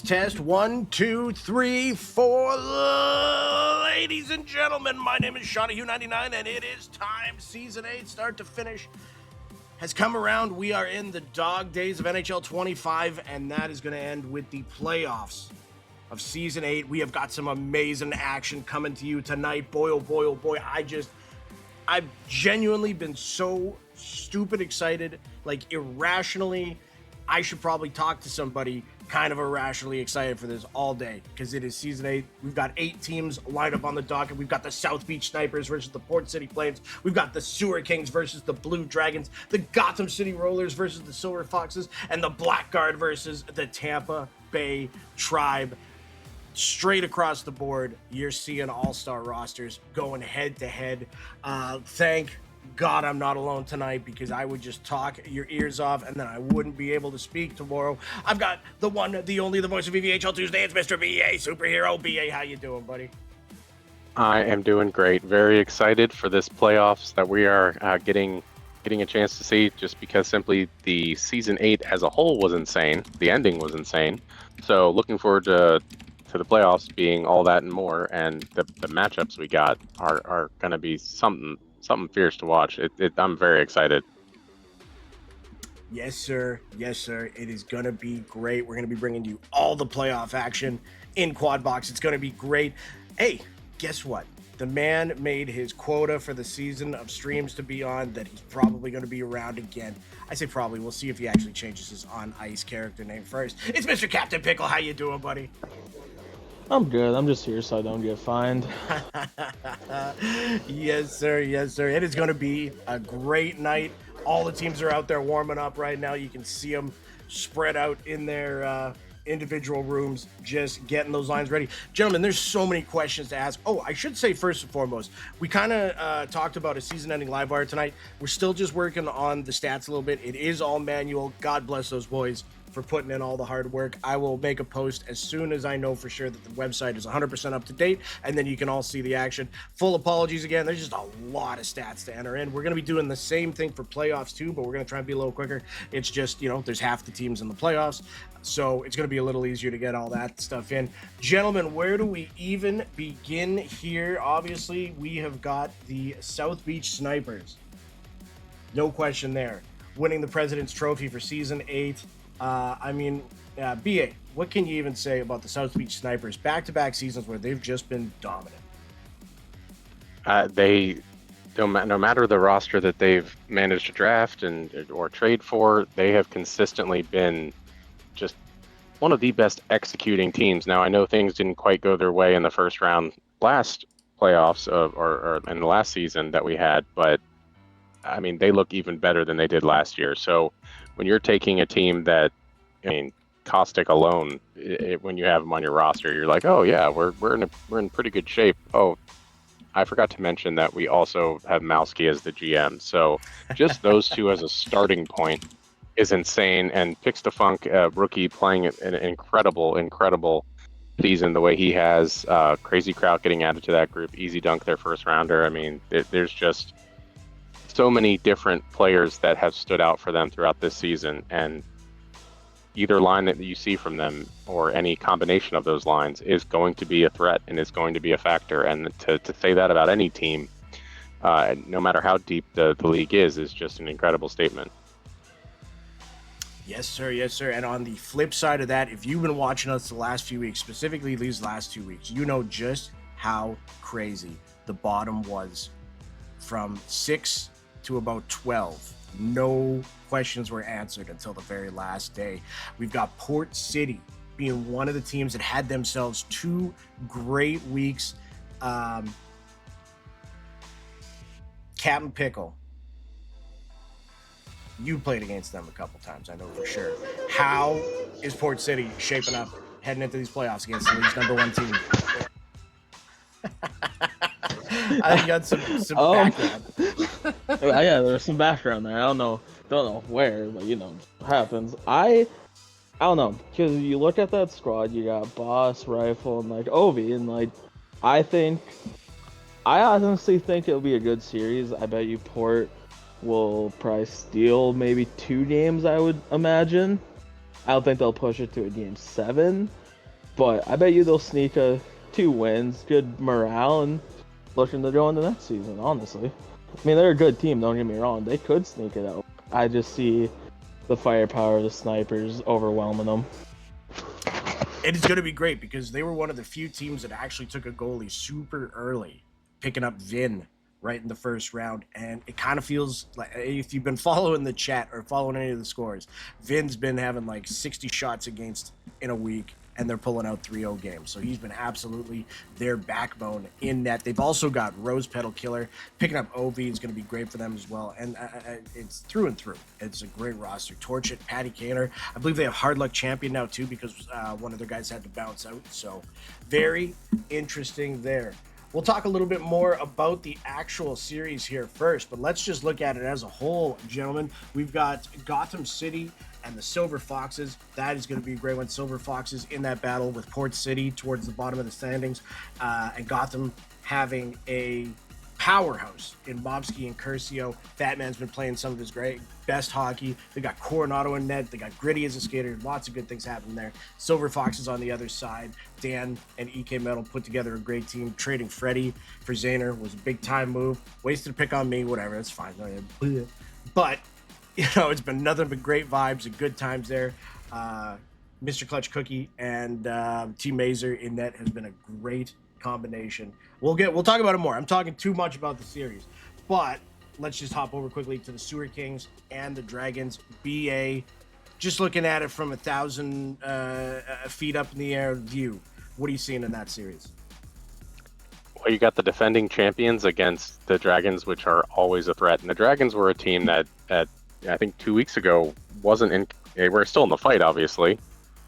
Test, 1, 2, 3, 4. Ladies and gentlemen, my name is Shawnee Hugh99, and it is time. Season 8, start to finish, has come around. We are in the dog days of NHL 25, and that is going to end with the playoffs of Season 8. We have got some amazing action coming to you tonight. Boy, oh boy, oh boy. I've genuinely been so stupid excited, like irrationally. I should probably talk to somebody kind of irrationally excited for this all day, because it is Season 8. We've got 8 teams lined up on the docket. We've got the South Beach Snipers versus the Port City Flames. We've got the Sewer Kings versus the Blue Dragons, the Gotham City Rollers versus the Silver Foxes, and the Blackguard versus the Tampa Bay Tribe. Straight across the board, you're seeing all-star rosters going head-to-head. Thank God I'm not alone tonight, because I would just talk your ears off and then I wouldn't be able to speak tomorrow. I've got the one, the only, the voice of VVHL Tuesday. It's Mr. BA Superhero. BA, how you doing, buddy? I am doing great. Very excited for this playoffs that we are getting a chance to see, just because simply the Season 8 as a whole was insane. The ending was insane. So looking forward to the playoffs being all that and more, and the matchups we got are going to be something fierce to watch. I'm very excited. Yes, sir. Yes, sir. It is going to be great. We're going to be bringing you all the playoff action in Quad Box. It's going to be great. Hey, guess what? The man made his quota for the season of streams to be on, that he's probably going to be around again. I say probably. We'll see if he actually changes his on ice character name first. It's Mr. Captain Pickle. How you doing, buddy? I'm good. I'm just here so I don't get fined. Yes, sir. Yes, sir. It is going to be a great night. All the teams are out there warming up right now. You can see them spread out in their individual rooms, just getting those lines ready. Gentlemen, there's so many questions to ask. Oh, I should say first and foremost, we kind of talked about a season-ending live wire tonight. We're still just working on the stats a little bit. It is all manual. God bless those boys for putting in all the hard work. I will make a post as soon as I know for sure that the website is 100% up to date, and then you can all see the action. Full apologies again. There's just a lot of stats to enter in. We're going to be doing the same thing for playoffs too, but we're going to try and be a little quicker. It's just, there's half the teams in the playoffs, so it's going to be a little easier to get all that stuff in. Gentlemen, where do we even begin here? Obviously, we have got the South Beach Snipers. No question there. Winning the President's Trophy for Season 8. BA, what can you even say about the South Beach Snipers? Back-to-back seasons where they've just been dominant. No matter the roster that they've managed to draft or trade for, they have consistently been just one of the best executing teams. Now, I know things didn't quite go their way in the first round last playoffs or in the last season that we had, but I mean, they look even better than they did last year. So when you're taking a team that, Caustic alone, when you have them on your roster, you're like, oh yeah, we're in pretty good shape. Oh, I forgot to mention that we also have Mowski as the GM. So just those two as a starting point is insane. And Pix the Funk, rookie, playing an incredible season the way he has. Crazy Kraut getting added to that group. Easy Dunk, their first rounder. I mean, there's just so many different players that have stood out for them throughout this season, and either line that you see from them or any combination of those lines is going to be a threat and is going to be a factor. And to say that about any team no matter how deep the league is just an incredible statement. Yes, sir. Yes, sir. And on the flip side of that, if you've been watching us the last few weeks, specifically these last 2 weeks, you know just how crazy the bottom was from 6 to about 12. No questions were answered until the very last day. We've got Port City being one of the teams that had themselves 2 great weeks. Captain Pickle, you played against them a couple times, I know for sure. How is Port City shaping up heading into these playoffs against the league's #1 team? I think you got some background. Yeah, there's some background there. I don't know where, but it happens. I don't know, because you look at that squad, you got Boss, Rifle, and Ovi, and I honestly think it'll be a good series. I bet you Port will probably steal maybe 2 games, I would imagine. I don't think they'll push it to a game 7, but I bet you they'll sneak 2 wins, good morale, and looking to go into next season, honestly. I mean, they're a good team, don't get me wrong. They could sneak it out. I just see the firepower of the snipers overwhelming them. It is going to be great because they were one of the few teams that actually took a goalie super early, picking up Vin right in the first round. And it kind of feels like, if you've been following the chat or following any of the scores, Vin's been having 60 shots against in a week, and they're pulling out 3-0 games. So he's been absolutely their backbone in that. They've also got Rose Petal Killer. Picking up OV is going to be great for them as well. And it's through and through. It's a great roster. Torch It, Patty Kaner. I believe they have Hard Luck Champion now too, because one of their guys had to bounce out. So very interesting there. We'll talk a little bit more about the actual series here first, but let's just look at it as a whole, gentlemen. We've got Gotham City and the Silver Foxes. That is going to be a great one. Silver Foxes in that battle with Port City towards the bottom of the standings, and Gotham having a powerhouse in Bobsky and Curcio. Fat Man's been playing some of his best hockey. They got Coronado in net. They got Gritty as a skater. Lots of good things happening there. Silver Foxes on the other side. Dan and EK Metal put together a great team. Trading Freddie for Zayner was a big time move. Wasted a pick on me. Whatever. That's fine. But it's been nothing but great vibes and good times there. Mr. Clutch Cookie and Team Mazer in net has been a great combination. We'll talk about it more. I'm talking too much about the series, but let's just hop over quickly to the Sewer Kings and the Dragons. BA, just looking at it from 1,000 feet up in the air view, what are you seeing in that series? Well, you got the defending champions against the Dragons, which are always a threat. And the Dragons were a team that I think 2 weeks ago they were still in the fight, obviously.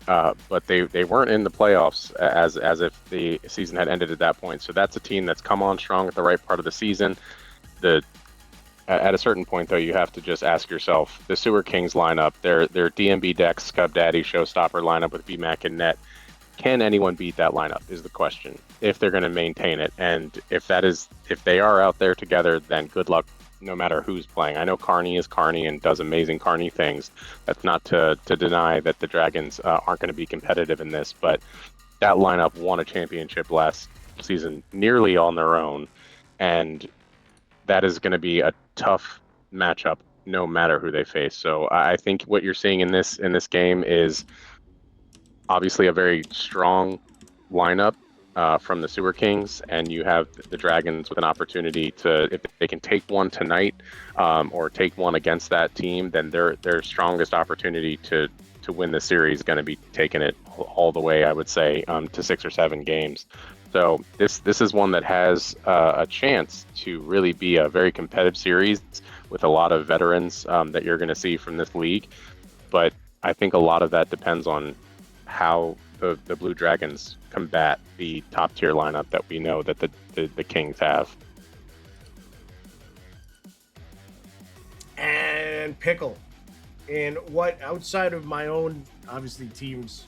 But they weren't in the playoffs as if the season had ended at that point. So that's a team that's come on strong at the right part of the season. At a certain point, though, you have to just ask yourself, the Sewer Kings lineup, their DMB Dex, Scub Daddy, Showstopper lineup with BMAC and Net, can anyone beat that lineup is the question, if they're going to maintain it. And if they are out there together, then good luck no matter who's playing. I know Carney is Carney and does amazing Carney things. That's not to deny that the Dragons aren't going to be competitive in this, but that lineup won a championship last season nearly on their own, and that is going to be a tough matchup no matter who they face. So I think what you're seeing in this game is obviously a very strong lineup from the Sewer Kings, and you have the Dragons with an opportunity to, if they can take one tonight or take one against that team, then their strongest opportunity to win the series is going to be taking it all the way, I would say, to 6 or 7 games. So this is one that has a chance to really be a very competitive series with a lot of veterans that you're going to see from this league. But I think a lot of that depends on how the Blue Dragons combat the top tier lineup that we know that the Kings have. And Pickle, in what, outside of my own obviously team's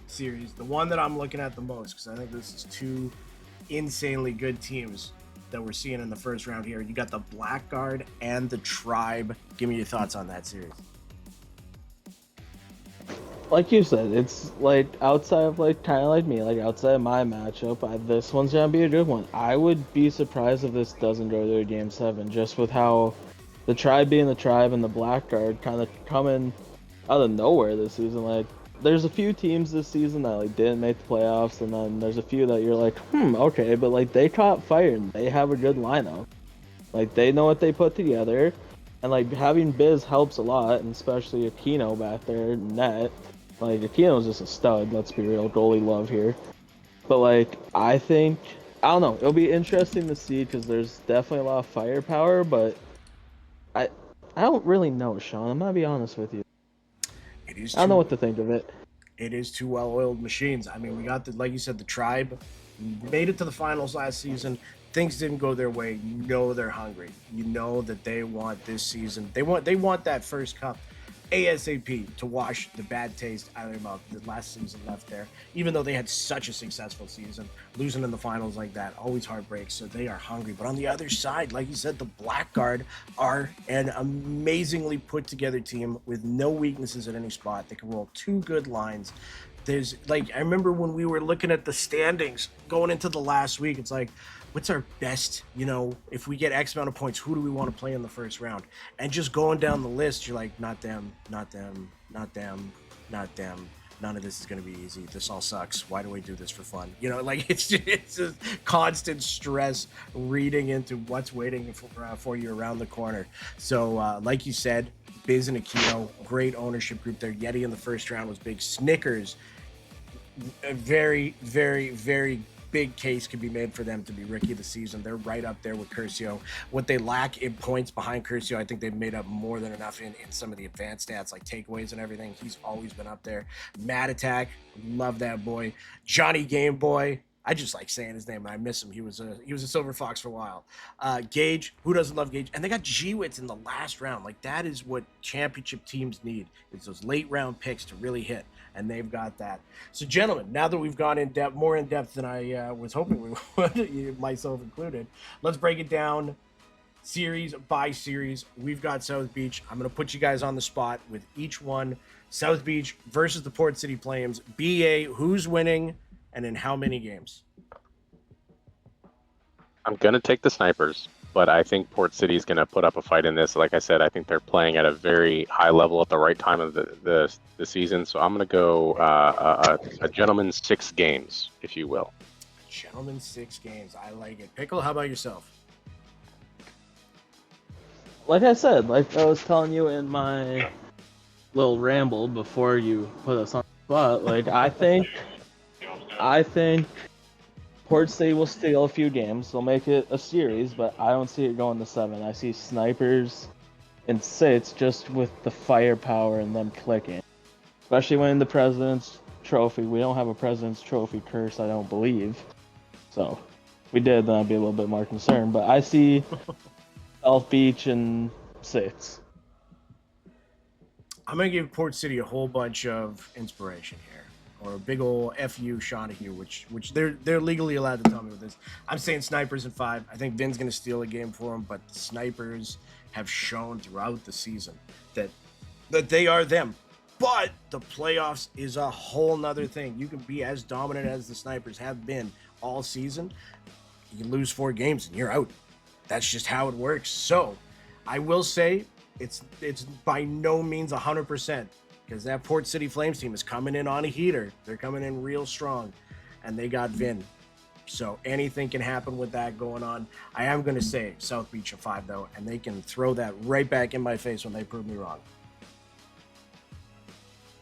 series, the one that I'm looking at the most, because I think this is 2 insanely good teams that we're seeing in the first round here. You got the Blackguard and the Tribe. Give me your thoughts on that series. like you said, it's like outside of like kind of like me, like outside of my matchup, this one's gonna be a good one. I would be surprised if this doesn't go to a game seven, just with how the tribe being the tribe and the blackguard kind of coming out of nowhere this season. Like, there's a few teams this season that like didn't make the playoffs, and then there's a few that you're like, okay, but like they caught fire and they have a good lineup. Like they know what they put together, and like having Biz helps a lot, and especially Aquino back there in net. Like Aquino's just a stud. Let's be real, goalie love here. But like I think I don't know. It'll be interesting to see because there's definitely a lot of firepower, but I I don't really know, Sean. I'm gonna be honest with you. It is I don't know too. what to think of it. It is two well-oiled machines. I mean, we got the, like you said, the tribe made it to the finals last season. Things didn't go their way. You know they're hungry. You know that they want this season. They want that first cup ASAP to wash the bad taste out of their mouth. The last season left there, even though they had such a successful season, losing in the finals like that always heartbreaks. So they are hungry. But on the other side, like you said, the Blackguard are an amazingly put together team with no weaknesses at any spot. They can roll two good lines. There's like I remember when we were looking at the standings going into the last week. It's like, what's our best? If we get X amount of points, who do we want to play in the first round? And just going down the list, you're like, not them, not them, not them, not them. None of this is going to be easy. This all sucks. Why do we do this for fun? Like it's just constant stress reading into what's waiting for you around the corner. So, like you said, Biz and Aquino, great ownership group there. Yeti in the first round was big. Snickers, a very, very, very big case could be made for them to be rookie of the season. They're right up there with Curcio. What they lack in points behind Curcio, I think they've made up more than enough in some of the advanced stats like takeaways and everything. He's always been up there. Mad Attack, love that boy. Johnny Game Boy, I just like saying his name. I miss him. He was a Silver Fox for a while. Gage, who doesn't love Gage? And they got G-Wits in the last round. Like that is what championship teams need. It's those late round picks to really hit, and they've got that. So, gentlemen, now that we've gone in depth, more in depth than I was hoping we would, myself included, let's break it down series by series. We've got South Beach. I'm going to put you guys on the spot with each one. South Beach versus the Port City Flames. BA, who's winning? And in how many games? I'm going to take the Snipers, but I think Port City's going to put up a fight in this. Like I said, I think they're playing at a very high level at the right time of the season. So I'm going to go a gentleman's 6 games, if you will. Gentleman's 6 games. I like it. Pickle, how about yourself? Like I said, like I was telling you in my little ramble before you put us on the spot, like I think Port City will steal a few games. They'll make it a series, but I don't see it going to 7. I see Snipers in 6 just with the firepower and them clicking. Especially winning the President's Trophy. We don't have a President's Trophy curse, I don't believe. So, if we did, then I'd be a little bit more concerned. But I see South Beach in 6. I'm going to give Port City a whole bunch of inspiration here. Or a big ol' FU Shawnee, which they're legally allowed to tell me with this. I'm saying Snipers in 5. I think Vin's going to steal a game for them, but the Snipers have shown throughout the season that they are them. But the playoffs is a whole nother thing. You can be as dominant as the Snipers have been all season. You lose 4 games and you're out. That's just how it works. So I will say it's by no means 100%. Because that Port City Flames team is coming in on a heater. They're coming in real strong. And they got Vin. So anything can happen with that going on. I am going to say South Beach a 5, though. And they can throw that right back in my face when they prove me wrong.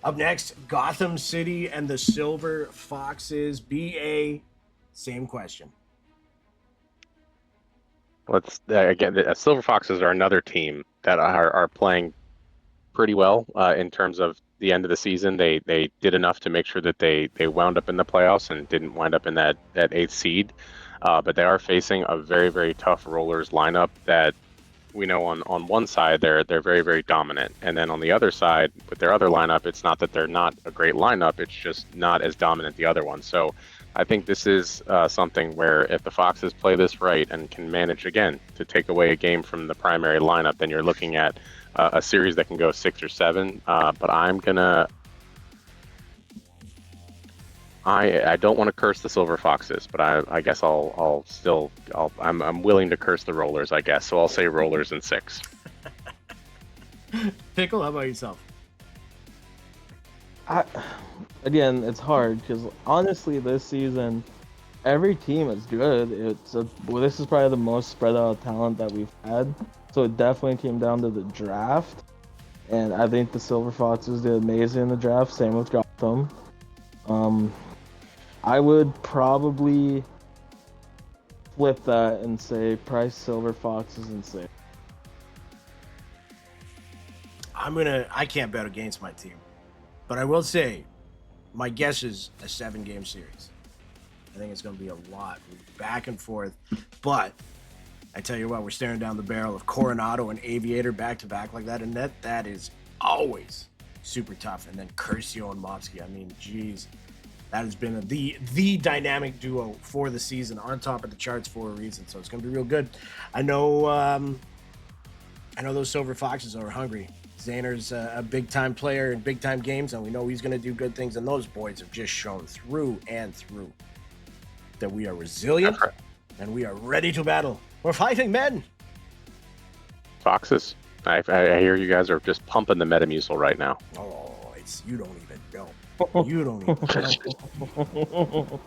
Up next, Gotham City and the Silver Foxes. BA, same question. Again, the Silver Foxes are another team that are playing pretty well in terms of the end of the season. They did enough to make sure that they wound up in the playoffs and didn't wind up in that 8th seed. But they are facing a very, very tough Rollers lineup that we know on one side they're very, very dominant. And then on the other side, with their other lineup, it's not that they're not a great lineup, it's just not as dominant the other one. So I think this is something where if the Foxes play this right and can manage, again, to take away a game from the primary lineup, then you're looking at a series that can go 6 or 7, but I'm gonna I don't want to curse the Silver Foxes, but I guess I'm willing to curse the Rollers, I guess. So I'll say Rollers in 6. Pickle, how about yourself? Again, it's hard because honestly, this season, every team is good. This is probably the most spread out talent that we've had. So it definitely came down to the draft, and I think the Silver Foxes did amazing in the draft. Same with Gotham. I would probably flip that and say Price Silver Foxes and say. I can't bet against my team, but I will say my guess is a 7-game series. I think it's going to be a lot back and forth, but I tell you what, we're staring down the barrel of Coronado and Aviator back to back like that, and that is always super tough. And then Curcio and Mopsky. I mean, geez, that has been the dynamic duo for the season, on top of the charts for a reason. So it's going to be real good. I know those Silver Foxes are hungry. Zayner's a big-time player in big-time games, and we know he's going to do good things. And those boys have just shown through and through that we are resilient and we are ready to battle. We're fighting men. Foxes. I hear you guys are just pumping the Metamucil right now. Oh, you don't even know. You don't even know.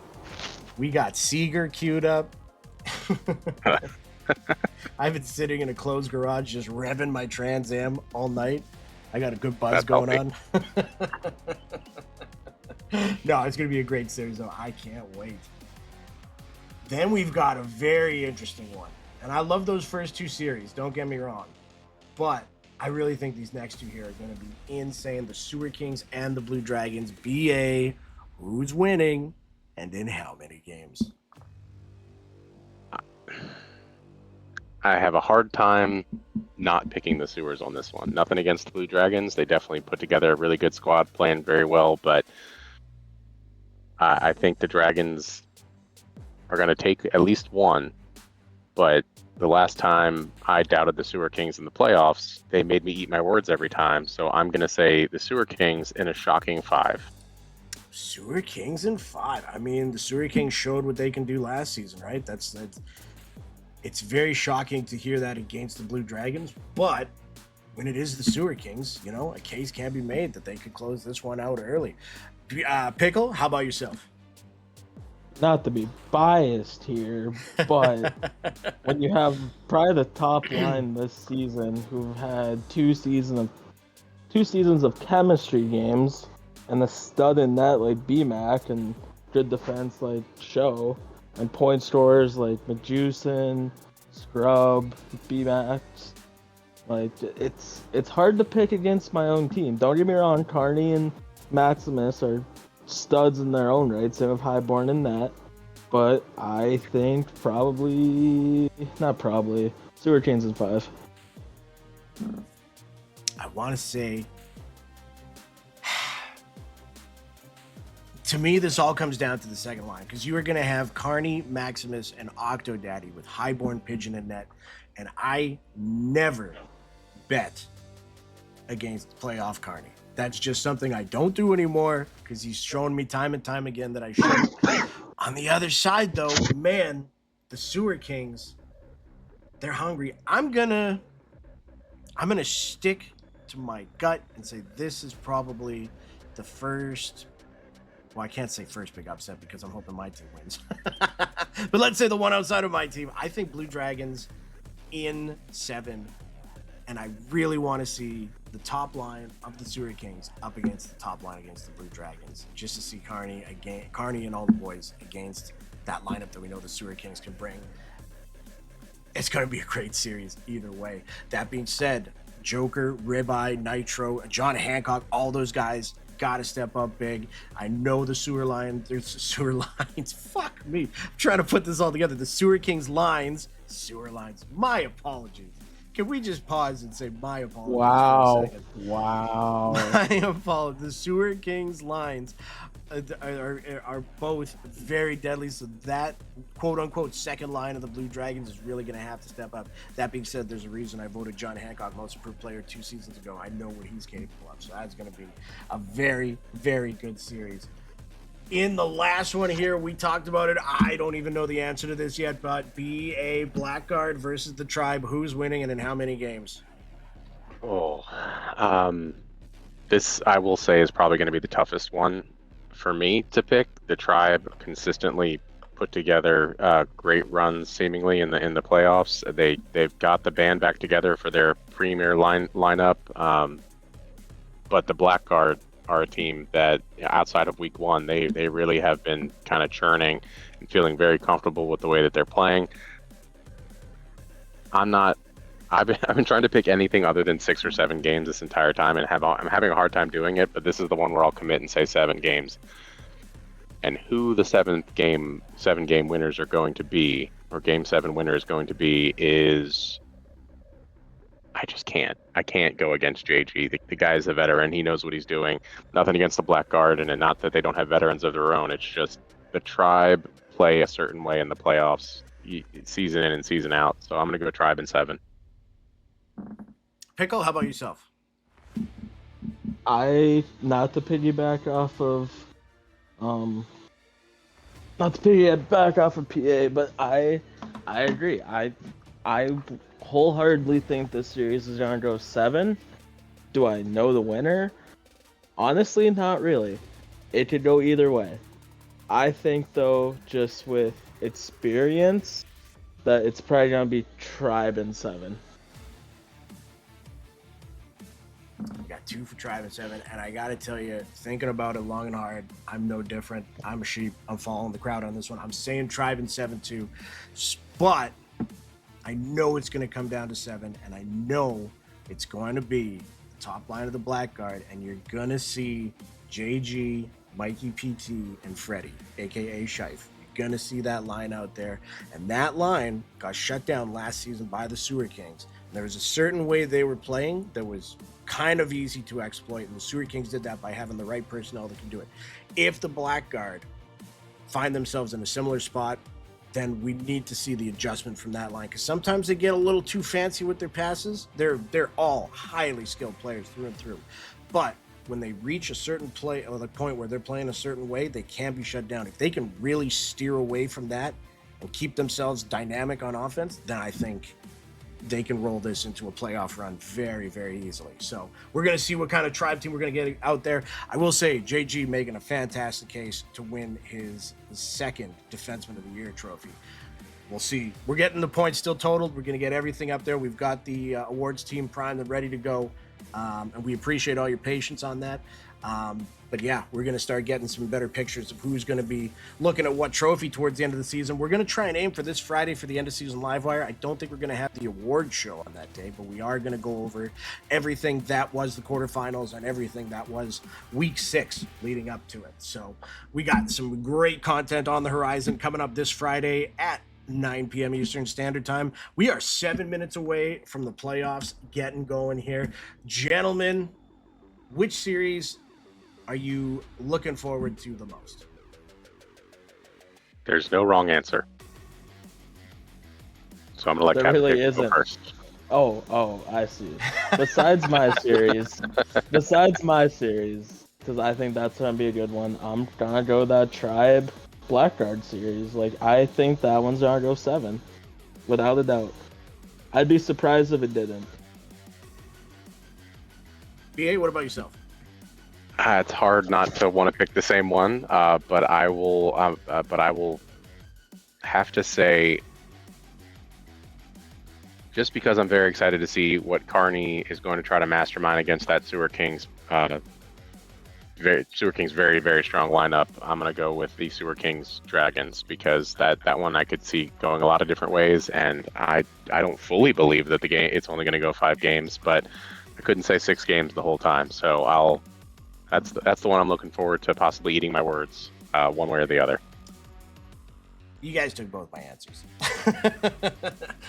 We got Seager queued up. I've been sitting in a closed garage just revving my Trans Am all night. I got a good buzz going on. No, it's going to be a great series, though. I can't wait. Then we've got a very interesting one. And I love those first 2 series, don't get me wrong. But I really think these next 2 here are going to be insane. The Sewer Kings and the Blue Dragons. BA, who's winning, and in how many games? I have a hard time not picking the Sewers on this one. Nothing against the Blue Dragons. They definitely put together a really good squad, playing very well, but I think the Dragons are going to take at least one. But the last time I doubted the Sewer Kings in the playoffs, they made me eat my words every time. So I'm going to say the Sewer Kings in a shocking 5. Sewer Kings in 5. I mean, the Sewer Kings showed what they can do last season, right? That's it's very shocking to hear that against the Blue Dragons, but when it is the Sewer Kings, a case can be made that they could close this one out early. Pickle, how about yourself? Not to be biased here, but when you have probably the top line this season who've had 2 seasons of chemistry games, and a stud in net like BMAC and good defense like Show, and point scorers like Majusin, Scrub, BMAX. Like it's hard to pick against my own team. Don't get me wrong, Carney and Maximus are studs in their own right, same with Highborn and that. But I think Sewer Kings in 5. I want to say, to me, this all comes down to the second line, because you are going to have Carney, Maximus, and Octodaddy with Highborn, Pigeon, and Net. And I never bet against playoff Carney. That's just something I don't do anymore, because he's shown me time and time again that I should. On the other side, though, man, the Sewer Kings, they're hungry. I'm gonna stick to my gut and say this is probably the first. Well, I can't say first big upset because I'm hoping my team wins. But let's say the one outside of my team. I think Blue Dragons in 7. And I really want to see the top line of the Sewer Kings up against the top line against the Blue Dragons, just to see Carney and all the boys against that lineup that we know the Sewer Kings can bring. It's going to be a great series either way. That being said, Joker, Ribeye, Nitro, John Hancock, all those guys got to step up big. I know the sewer lines. Fuck me. I'm trying to put this all together. The Sewer Kings sewer lines. My apologies. Can we just pause and say my apologies for a second? Wow. My apologies. The Sewer Kings lines are both very deadly, so that quote-unquote second line of the Blue Dragons is really going to have to step up. That being said, there's a reason I voted John Hancock most improved player 2 seasons ago. I know what he's capable of, so that's going to be a very, very good series. In the last one here, we talked about it. I don't even know the answer to this yet, but BA Blackguard versus the Tribe. Who's winning and in how many games? Oh, this I will say is probably going to be the toughest one for me to pick. The Tribe consistently put together great runs, seemingly in the playoffs. They've got the band back together for their premier lineup. But the Blackguard are a team that, outside of week one, they really have been kind of churning and feeling very comfortable with the way that they're playing. I've been trying to pick anything other than 6 or 7 games this entire time, and I'm having a hard time doing it. But this is the one where I'll commit and say 7 games. And who the 7 game winners are going to be, or game 7 winner is going to be, is I just can't. I can't go against JG. The guy's a veteran. He knows what he's doing. Nothing against the Blackguard, and not that they don't have veterans of their own. It's just the Tribe play a certain way in the playoffs, season in and season out. So I'm going to go Tribe in 7. Pickle, how about yourself? Not to piggyback off of PA, but I agree. I wholeheartedly think this series is gonna go 7. Do I know the winner? Honestly, not really. It could go either way. I think though, just with experience, that it's probably gonna be Tribe in 7. We got 2 for Tribe and 7, and I gotta tell you, thinking about it long and hard, I'm no different. I'm a sheep. I'm following the crowd on this one. I'm saying Tribe and 7 too, but I know it's going to come down to 7, and I know it's going to be the top line of the Blackguard, and you're going to see JG, Mikey PT, and Freddie, a.k.a. Shife. You're going to see that line out there, and that line got shut down last season by the Sewer Kings. And there was a certain way they were playing that was kind of easy to exploit, and the Sewer Kings did that by having the right personnel that can do it. If the Blackguard find themselves in a similar spot, then we need to see the adjustment from that line, because sometimes they get a little too fancy with their passes. They're all highly skilled players through and through, but when they reach a certain play or the point where they're playing a certain way, they can be shut down. If they can really steer away from that and keep themselves dynamic on offense, then I think they can roll this into a playoff run very, very easily. So we're going to see what kind of Tribe team we're going to get out there. I will say JG making a fantastic case to win his second Defenseman of the Year trophy. We'll see. We're getting the points still totaled. We're going to get everything up there. We've got the awards team primed and ready to go. And we appreciate all your patience on that. But yeah, we're going to start getting some better pictures of who's going to be looking at what trophy towards the end of the season. We're going to try and aim for this Friday for the end of season live wire. I don't think we're going to have the award show on that day, but we are going to go over everything that was the quarterfinals and everything that was week 6 leading up to it. So we got some great content on the horizon coming up this Friday at 9 p.m. Eastern Standard Time. We are 7 minutes away from the playoffs getting going here. Gentlemen, which series are you looking forward to the most? There's no wrong answer. So I'm going to let Captain really Dick go first. Oh, I see. Besides my series, because I think that's going to be a good one, I'm going to go that Tribe Blackguard series. Like, I think that one's going to go 7. Without a doubt. I'd be surprised if it didn't. BA, what about yourself? It's hard not to want to pick the same one, but I will have to say, just because I'm very excited to see what Carney is going to try to mastermind against that Sewer Kings very, very strong lineup, I'm going to go with the Sewer Kings Dragons, because that one I could see going a lot of different ways, and I don't fully believe that it's only going to go 5 games, but I couldn't say 6 games the whole time, so that's the one I'm looking forward to possibly eating my words one way or the other. You guys took both my answers.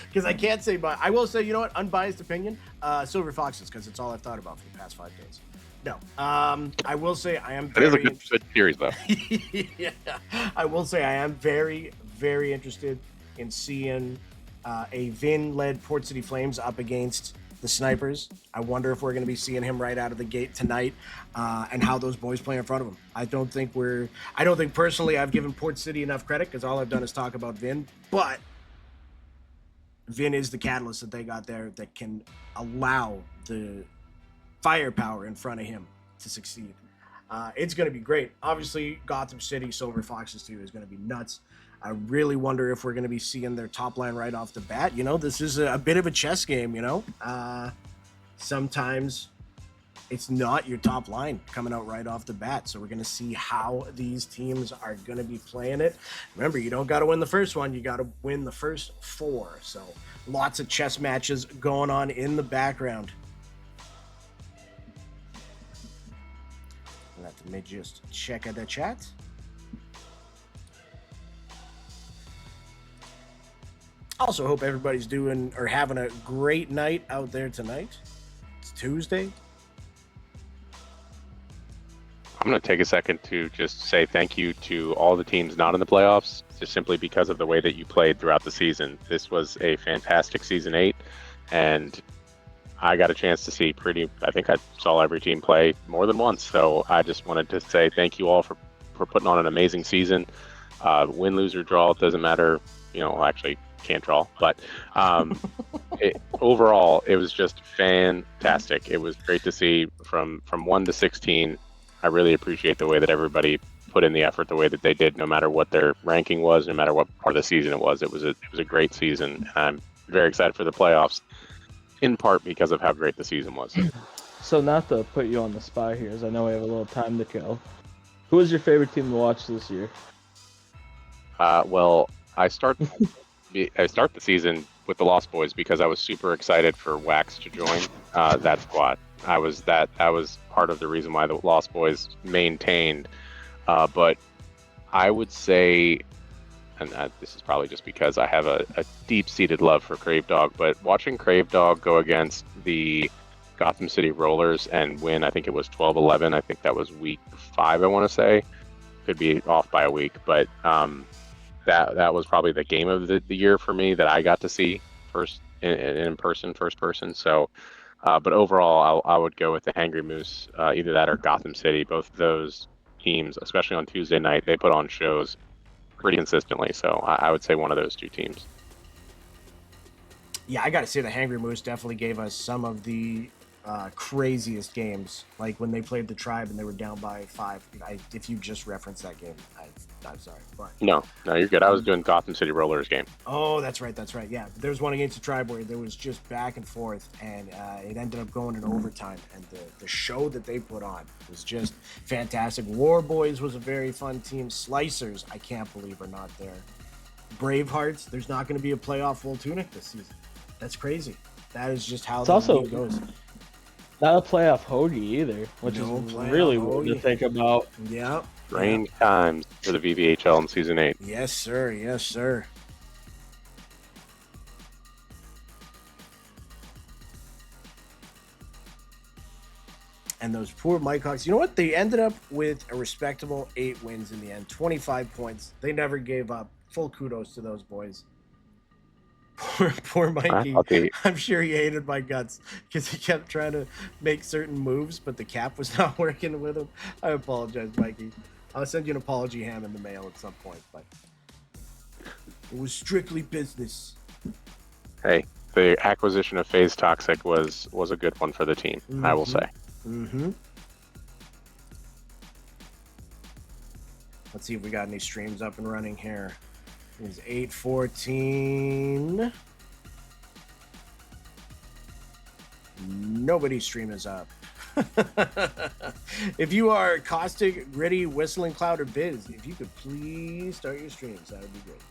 Because I can't say, but I will say, you know what, unbiased opinion, Silver Foxes, because it's all I've thought about for the past 5 days. No, I will say I am very That is a good series, though. Yeah, I will say I am very, very interested in seeing a Vin-led Port City Flames up against the snipers. I wonder if we're going to be seeing him right out of the gate tonight, and how those boys play in front of him. I don't think personally I've given Port City enough credit, because all I've done is talk about Vin, but Vin is the catalyst that they got there that can allow the firepower in front of him to succeed. It's going to be great. Obviously, Gotham City, Silver Foxes 2 is going to be nuts. I really wonder if we're going to be seeing their top line right off the bat. You know, this is a bit of a chess game, you know. Sometimes it's not your top line coming out right off the bat. So we're going to see how these teams are going to be playing it. Remember, you don't got to win the first one. You got to win the first 4. So lots of chess matches going on in the background. Let me just check the chat. Also, hope everybody's doing or having a great night out there tonight. It's Tuesday. I'm going to take a second to just say thank you to all the teams not in the playoffs, just simply because of the way that you played throughout the season. This was a fantastic Season 8, and I got a chance to see I think I saw every team play more than once. So I just wanted to say thank you all for putting on an amazing season. Win, lose, or draw, it doesn't matter. You know, actually can't draw, but overall, it was just fantastic. It was great to see from 1 to 16. I really appreciate the way that everybody put in the effort the way that they did, no matter what their ranking was, no matter what part of the season it was. It was a great season, and I'm very excited for the playoffs, in part because of how great the season was. So not to put you on the spot here, as I know we have a little time to kill. Who is your favorite team to watch this year? Well, I start the season with the Lost Boys because I was super excited for Wax to join that squad. That was part of the reason why the Lost Boys maintained. But I would say, and this is probably just because I have a deep-seated love for Crave Dog, but watching Crave Dog go against the Gotham City Rollers and win, I think it was 12-11. I think that was week 5, I want to say. Could be off by a week, but that was probably the game of the year for me that I got to see first in person, first person. So, but overall, I would go with the Hangry Moose, either that or Gotham City. Both of those teams, especially on Tuesday night, they put on shows pretty consistently. So I would say one of those 2 teams. Yeah, I got to say the Hangry Moose definitely gave us some of the craziest games, like when they played the Tribe and they were down by 5. If you just referenced that game, I'm sorry, but no, you're good. I was doing Gotham City Rollers game. Oh, that's right. Yeah, there was one against the Tribe where there was just back and forth, and it ended up going in overtime. And the show that they put on was just fantastic. War Boys was a very fun team. Slicers, I can't believe, are not there. Bravehearts, there's not going to be a playoff full tunic this season. That's crazy. That is just how the league goes. Not a playoff hoagie either, which is really weird to think about. Yeah. Strange times for the VVHL in Season 8. Yes, sir. Yes, sir. And those poor Mike Hawks, you know what? They ended up with a respectable 8 wins in the end, 25 points. They never gave up. Full kudos to those boys. Poor Mikey. I'm sure he hated my guts because he kept trying to make certain moves, but the cap was not working with him. I apologize, Mikey. I'll send you an apology ham in the mail at some point, but it was strictly business. Hey, the acquisition of FaZe Toxic was a good one for the team, I will say. Mm-hmm. Let's see if we got any streams up and running here. It's 8:14. Nobody's stream is up. If you are Caustic, Gritty, Whistling Cloud, or Biz, if you could please start your streams, that would be great.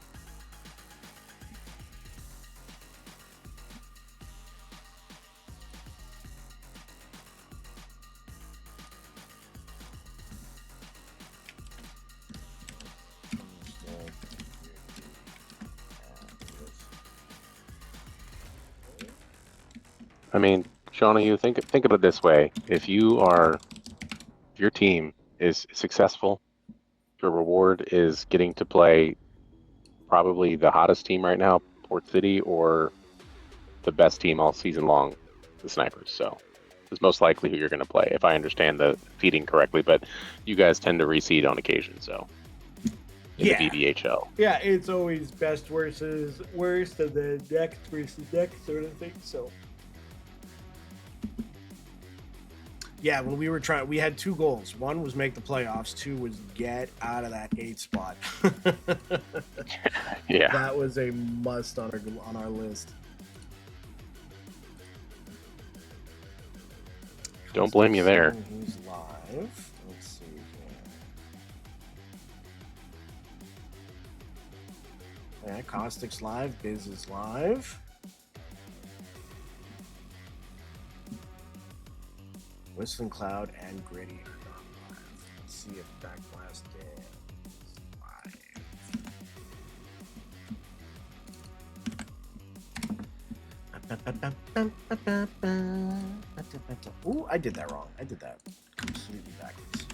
I mean, Shauna, you think of it this way: if your team is successful, your reward is getting to play probably the hottest team right now, Port City, or the best team all season long, the Snipers. So it's most likely who you're going to play, if I understand the feeding correctly. But you guys tend to reseed on occasion, so in the VVHL. Yeah, it's always best versus worst, and then next versus next sort of thing. So, yeah, when we were trying, we had 2 goals. One was make the playoffs. 2 was get out of that 8 spot. Yeah, that was a must on our list. don't blame you there. Who's live? Let's see here. Yeah, Caustic's live. Biz is live. Whistling Cloud and Gritty are not live. Let's see if Backblast is live. Ooh, I did that wrong. I did that completely backwards.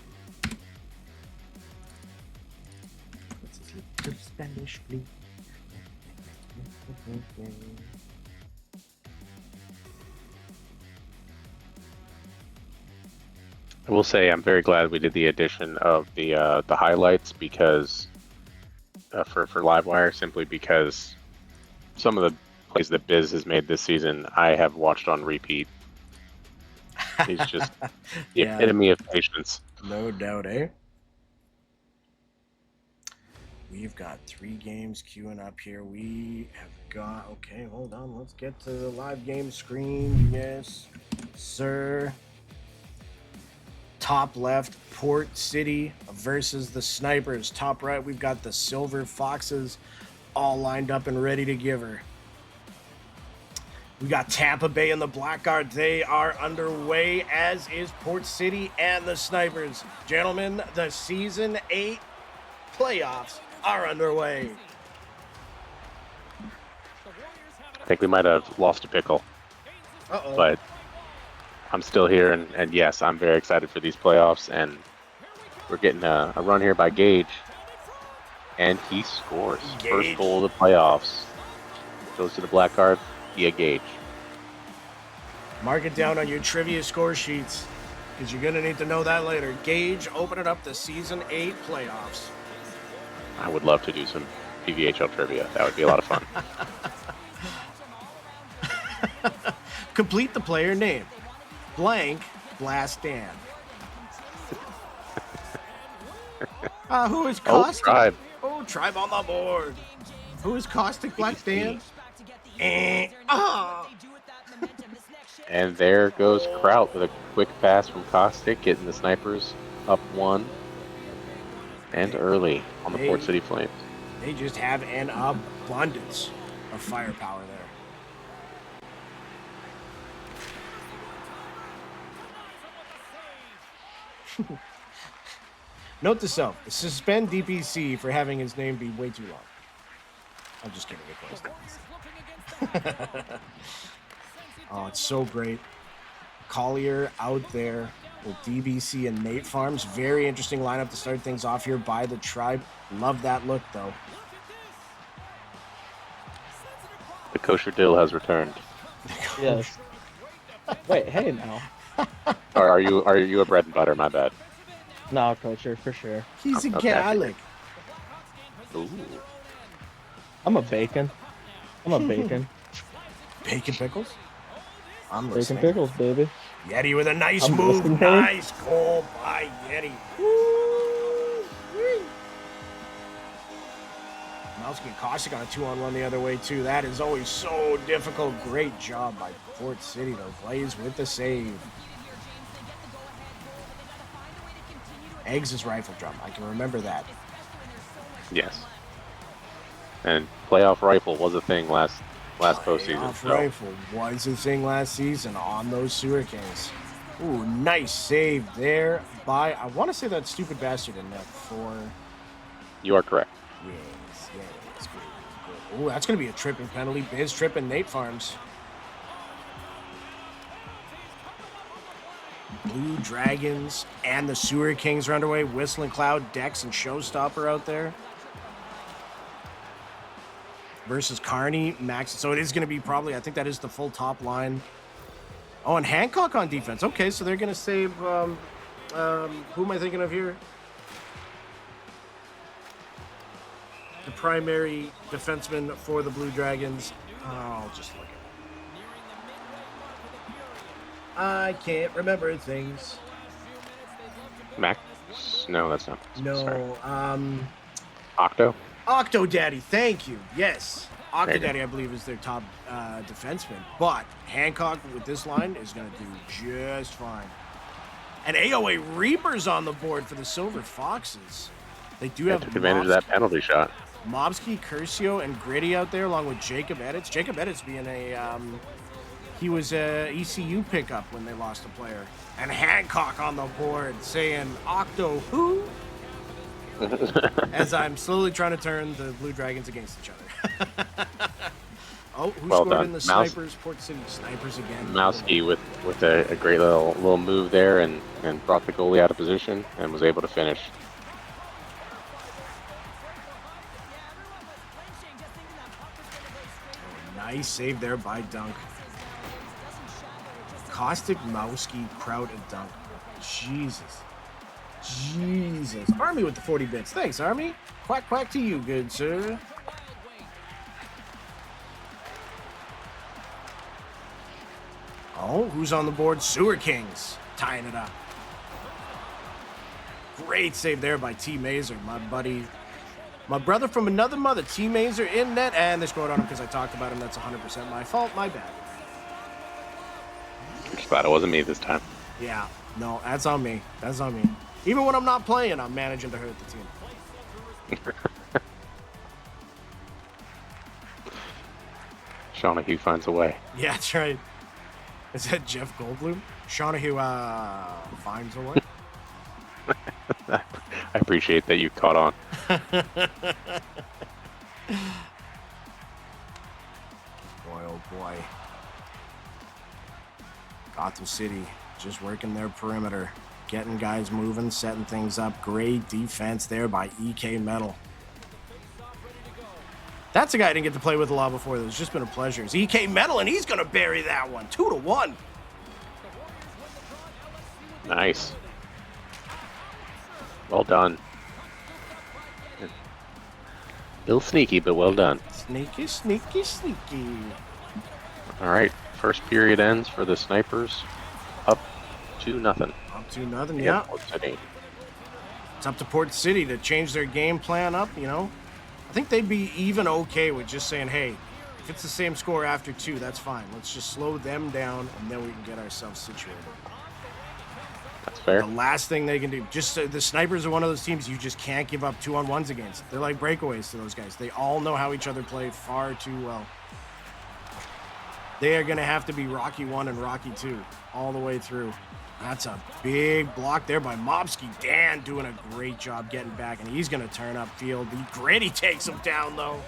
What's this little Spanish, please? I will say I'm very glad we did the addition of the highlights because for Livewire, simply because some of the plays that Biz has made this season I have watched on repeat. He's just the epitome of patience. No doubt, eh? We've got 3 games queuing up here. We have got... Okay, hold on. Let's get to the live game screen. Yes, sir. Top left, Port City versus the Snipers. Top right, we've got the Silver Foxes all lined up and ready to give her. We got Tampa Bay and the Blackguard. They are underway, as is Port City and the Snipers. Gentlemen, the Season 8 playoffs are underway. I think we might have lost a pickle. Uh-oh. But I'm still here, and yes, I'm very excited for these playoffs, and we're getting a run here by Gage, and he scores. Gage. First goal of the playoffs. Goes to the Blackguard via Gage. Mark it down on your trivia score sheets, because you're going to need to know that later. Gage opening up the Season 8 playoffs. I would love to do some VVHL trivia. That would be a lot of fun. Complete the player name. Blank Blast Dan. Who is Caustic? Tribe. Oh, Tribe on the board. Who is Caustic Blast Dan? And there goes Kraut with a quick pass from Caustic, getting the Snipers up 1 and early on the Port City Flames. They just have an abundance of firepower there. Note to self, suspend DPC for having his name be way too long. I'm just kidding, of course. Oh, it's so great. Collier out there with DBC and Nate Farms. Very interesting lineup to start things off here by the Tribe. Love that look, though. The kosher dill has returned. Yes. Wait, hey now. Or are you a bread and butter? My bad. No, kosher for sure. He's a Okay. Gaelic. Ooh. I'm a bacon. Bacon pickles? I'm Bacon listening. pickles, baby. Yeti with a nice I'm move. listening. Nice goal by Yeti. Malski and Caustic on a 2-on-1 the other way, too. That is always so difficult. Great job by Port City, though. Blaze with the save. Eggs' rifle drum. I can remember that. Yes. And playoff rifle was a thing last postseason. Playoff rifle was a thing last season on those Sewer Kings. Ooh, nice save there by, I want to say that stupid bastard in net for... You are correct. Yes. Good. Ooh, that's going to be a tripping penalty. Biz tripping Nate Farms. Blue Dragons and the Sewer Kings are underway. Whistling Cloud, Dex, and Showstopper out there. Versus Carney, Max. So it is going to be probably, I think that is the full top line. Oh, and Hancock on defense. Okay, so they're going to save, who am I thinking of here? The primary defenseman for the Blue Dragons. Oh, I'll just look at it. I can't remember things. Max? No, that's not. Sorry. No, Octo? Octo Daddy, thank you. Yes. There Octo you go. Daddy, I believe, is their top defenseman. But Hancock with this line is going to do just fine. And AOA Reapers on the board for the Silver Foxes. They do They have took advantage of that penalty shot. Mobsky, Curcio, and Gritty out there, along with Jacob Edits. Jacob Edits being he was a ECU pickup when they lost a player. And Hancock on the board saying, Octo who? As I'm slowly trying to turn the Blue Dragons against each other. Oh, who Well scored done. in the Snipers? Port City Snipers again. Mowski with a great little move there and brought the goalie out of position and was able to finish. Nice save there by Dunk. Caustic, Mowski, Kraut, and Dunk. Jesus. Jesus. Army with the 40 bits. Thanks, Army. Quack, quack to you, good sir. Oh, who's on the board? Sewer Kings. Tying it up. Great save there by T. Mazer, my buddy. My brother from another mother, T. Mazer in net. And they scored on him because I talked about him. That's 100% my fault. My bad. I'm just glad it wasn't me this time. Yeah. No, that's on me. That's on me. Even when I'm not playing, I'm managing to hurt the team. Shawnahue finds a way. Yeah, that's right. Is that Jeff Goldblum? Shawnahue finds a way. I appreciate that you caught on. Boy, oh boy. Gotham City just working their perimeter, getting guys moving, setting things up. Great defense there by EK Metal. That's a guy I didn't get to play with a lot before. It's just been a pleasure. It's EK Metal, and he's going to bury that one. 2-1. Nice. Well done. A little sneaky, but well done. Sneaky, sneaky, sneaky. All right. First period ends for the Snipers. Up 2-0. Up 2-0, yeah. Port City. It's up to Port City to change their game plan up, you know. I think they'd be even okay with just saying, hey, if it's the same score after 2, that's fine. Let's just slow them down, and then we can get ourselves situated. That's fair. The last thing they can do, just the Snipers are one of those teams you just can't give up 2-on-1s against. They're like breakaways to those guys. They all know how each other play far too well. They are going to have to be Rocky 1 and Rocky 2 all the way through. That's a big block there by Mobsky. Dan doing a great job getting back, and he's going to turn upfield. The Gritty takes him down, though.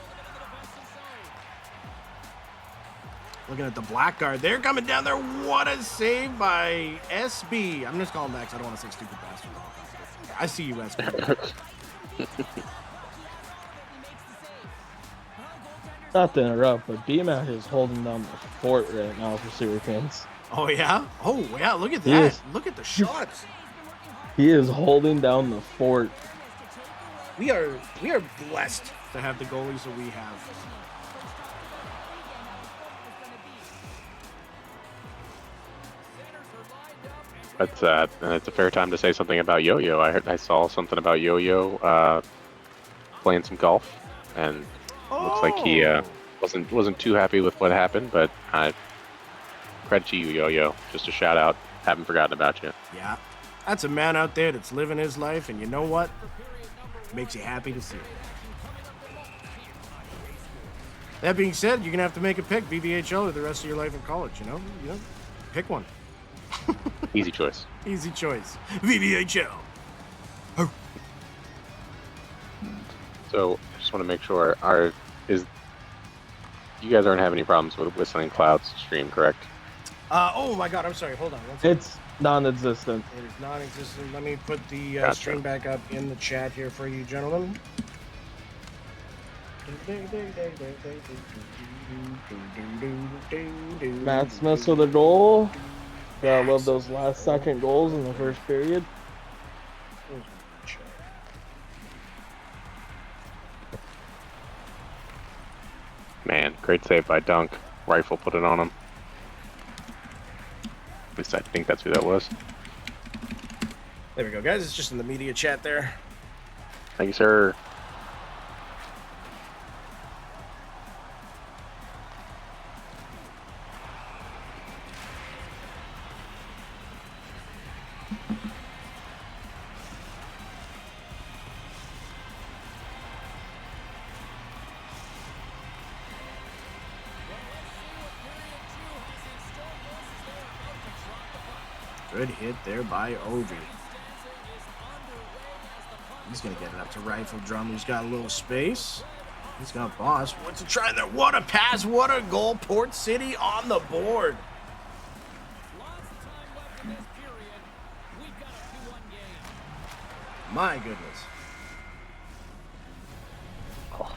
Looking at the blackguard. They're coming down there. What a save by SB. I'm just calling back because I don't want to say stupid bastard. I see you, SB. Not to interrupt, but BMAC is holding down the fort right now for Sewer Kings. Oh, yeah? Oh, yeah. Look at He that. is. Look at the shots. He is holding down the fort. We are blessed to have the goalies that we have. It's a fair time to say something about Yo-Yo. I saw something about Yo-Yo playing some golf, and looks like he wasn't too happy with what happened. But credit to you, Yo-Yo. Just a shout out. Haven't forgotten about you. Yeah, that's a man out there that's living his life, and you know what? Makes you happy to see it. That being said, you're gonna have to make a pick, VVHL or the rest of your life in college. You know, pick one. Easy choice. Easy choice. VVHL. Oh. So I just want to make sure you guys aren't having any problems with Whistling Clouds stream, correct? Oh my God, I'm sorry. Hold on. One second. It's non-existent. It is non-existent. Let me put the Gotcha. stream back up in the chat here for you, gentlemen. Matt Smith with a goal. Gotta love those last second goals in the first period. Man, great save by Dunk. Rifle put it on him. At least I think that's who that was. There we go, guys. It's just in the media chat there. Thank you, sir. Good hit there by Ovi. He's going to get it up to Rifle Drum, who's got a little space. He's got Boss. What's a try there? What a pass. What a goal. Port City on the board. My goodness. Oh.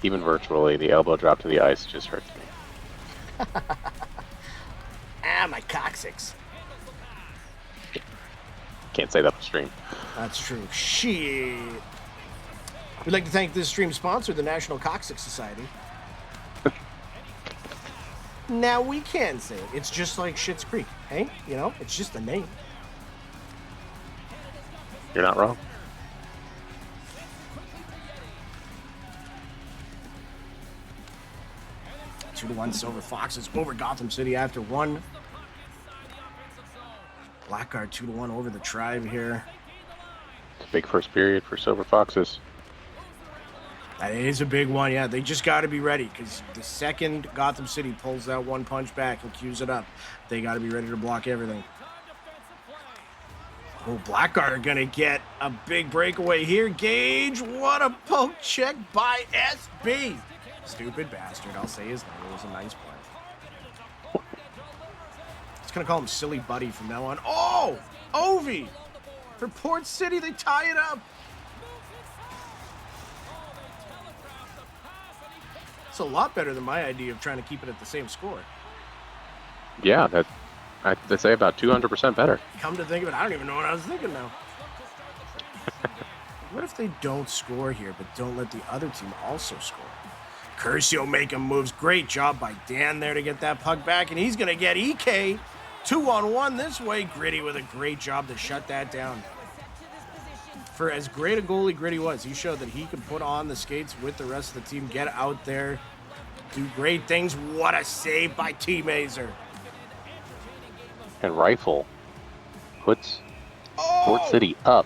Even virtually, the elbow drop to the ice just hurts me. Ah, my coccyx. Can't say that on stream. That's true. Shit. We'd like to thank this stream sponsor, the National Coccyx Society. Now we can say it. It's just like Schitt's Creek, hey? You know, it's just a name. You're not wrong. Two to one Silver Foxes over Gotham City after one. Blackguard 2-1 over the Tribe here. It's a big first period for Silver Foxes. That is a big one, yeah. They just got to be ready because the second Gotham City pulls that one punch back and cues it up, they got to be ready to block everything. Oh, Blackguard are going to get a big breakaway here. Gage, what a poke check by SB. Stupid bastard. I'll say his name. It was a nice play. Just going to call him Silly Buddy from now on. Oh, Ovi. For Port City, they tie it up. It's a lot better than my idea of trying to keep it at the same score. Yeah, I'd say about 200% better. Come to think of it, I don't even know what I was thinking now. What if they don't score here, but don't let the other team also score? Curcio making moves. Great job by Dan there to get that puck back, and he's going to get EK 2-on-1 this way. Gritty with a great job to shut that down. For as great a goalie Gritty was, he showed that he could put on the skates with the rest of the team, get out there, do great things. What a save by T. Mazer. And Rifle puts Port City up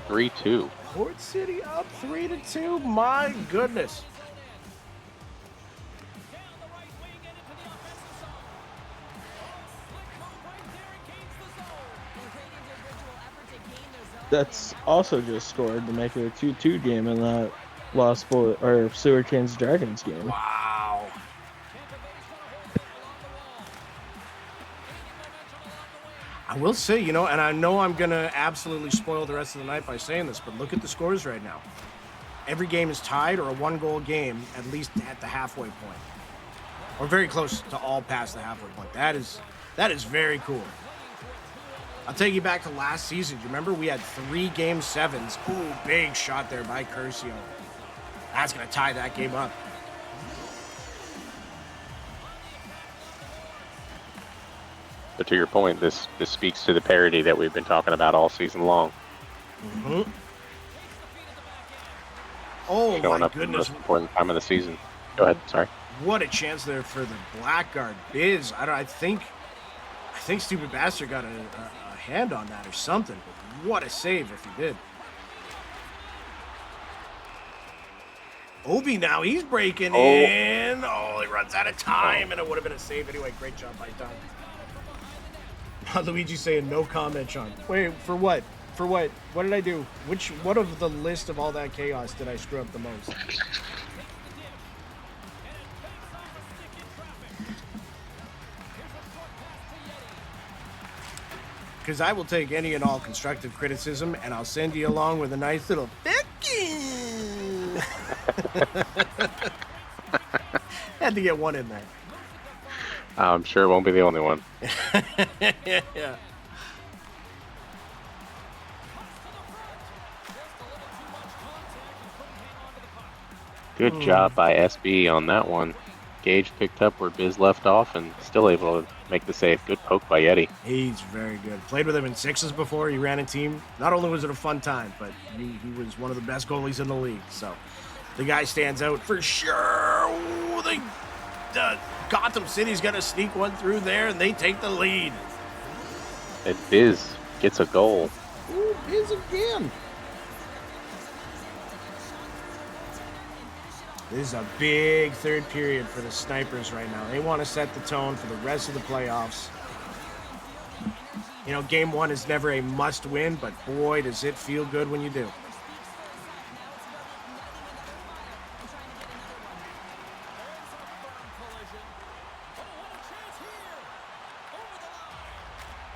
3-2. Port City up 3-2. My goodness. That's also just scored to make it a 2-2 game in that Lost Boy or Sewer Kings Dragons game. Wow. I will say, you know, and I know I'm going to absolutely spoil the rest of the night by saying this, but look at the scores right now. Every game is tied or a one-goal game, at least at the halfway point. Or very close to all past the halfway point. That is very cool. I'll take you back to last season. Do you remember we had 3 game 7s? Ooh, big shot there by Curcio. That's going to tie that game up. But to your point, this speaks to the parity that we've been talking about all season long. Mm-hmm. Oh, Showing my up at the goodness. most important time of the season. Go ahead, sorry. What a chance there for the Blackguard. Biz, I think Stupid Bastard got a hand on that or something. But what a save if he did. Obi now, he's breaking in. Oh, he runs out of time, and it would have been a save anyway. Great job by Don. Luigi saying no comment, Sean. Wait, for what? For what? What did I do? What of the list of all that chaos did I screw up the most? Because I will take any and all constructive criticism, and I'll send you along with a nice little Becky. Had to get one in there. I'm sure it won't be the only one. Yeah. Good job by SB on that one. Gage picked up where Biz left off and still able to make the save. Good poke by Yeti. He's very good. Played with him in sixes before. He ran a team. Not only was it a fun time, but he was one of the best goalies in the league. So the guy stands out for sure. Ooh, Gotham City's going to sneak one through there, and they take the lead. And Biz gets a goal. Ooh, Biz again. This is a big third period for the Snipers right now. They want to set the tone for the rest of the playoffs. You know, game one is never a must-win, but boy, does it feel good when you do.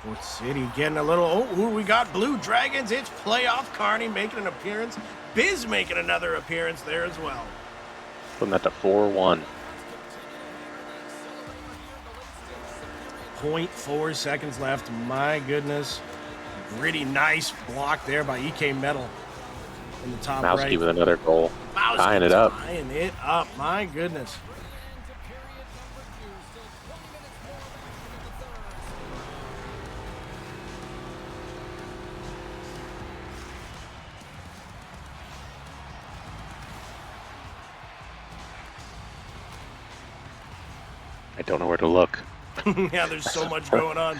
Port City getting a little... Oh, who we got? Blue Dragons. It's playoff Carney making an appearance. Biz making another appearance there as well. Putting that to 4-1. 0.4 seconds left. My goodness. Pretty nice block there by EK Metal in the top Mowski right. with another goal. Mowski Tying it up. Tying it up. My goodness. I don't know where to look. Yeah, there's so much going on.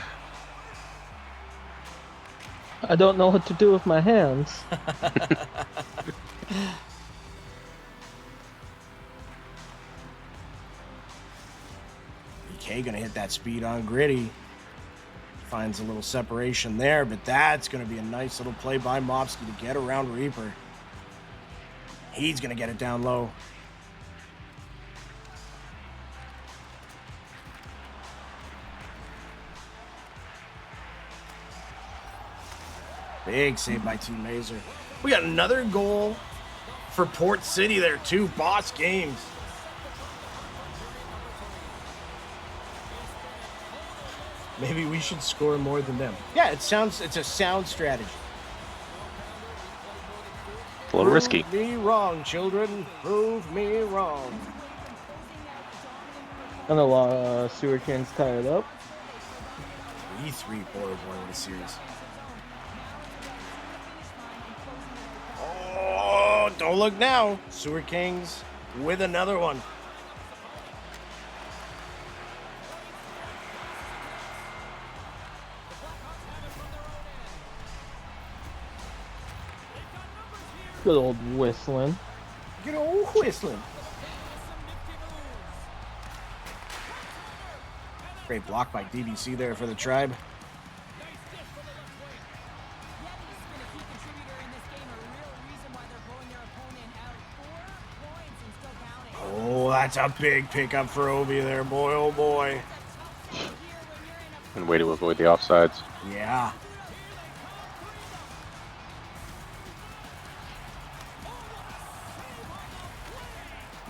I don't know what to do with my hands. EK gonna hit that speed on Gritty. Finds a little separation there, but that's gonna be a nice little play by Mopsky to get around Reaper. He's gonna get it down low. Big save by Team Mazer. We got another goal for Port City there too. Boss Games. Maybe we should score more than them. Yeah, it's a sound strategy. A little risky. Prove me wrong, children. Prove me wrong. And a Sewer Kings tie it up. 3-3 boy in the series. Oh, don't look now. Sewer Kings with another one. Good old whistling. Good old whistling. Great block by DBC there for the Tribe. Oh, that's a big pickup for Obi there, boy, oh boy. And way to avoid the offsides. Yeah.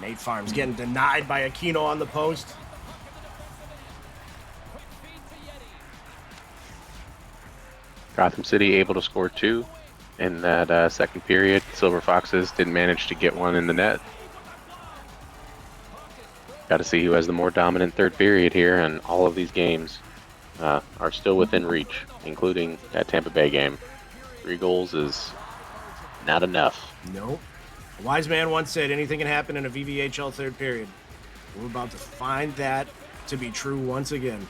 Nate Farms getting denied by Aquino on the post. Gotham City able to score 2 in that second period. Silver Foxes didn't manage to get one in the net. Got to see who has the more dominant third period here, and all of these games are still within reach, including that Tampa Bay game. 3 goals is not enough. Nope. A wise man once said anything can happen in a VVHL third period. We're about to find that to be true once again.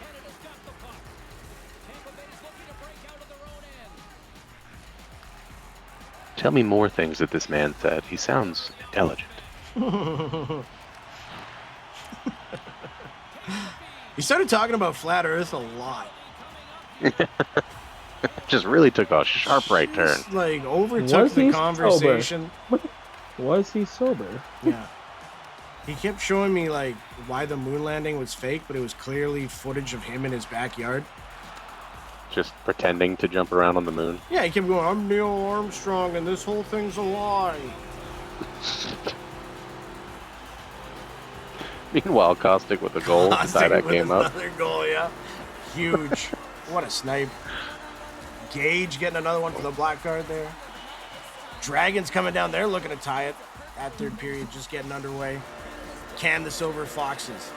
Tell me more things that this man said. He sounds intelligent. He started talking about flat Earth a lot. Just really took a sharp right turn. Just, like overtook the conversation. Was he sober? Yeah. He kept showing me like why the moon landing was fake, but it was clearly footage of him in his backyard. Just pretending to jump around on the moon. Yeah, he kept going, I'm Neil Armstrong and this whole thing's a lie. Meanwhile, Caustic with a goal to tie that game up. Another goal, yeah. Huge. What a snipe. Gage getting another one for the black card there. Dragons coming down there looking to tie it. That third period just getting underway. Can the Silver Foxes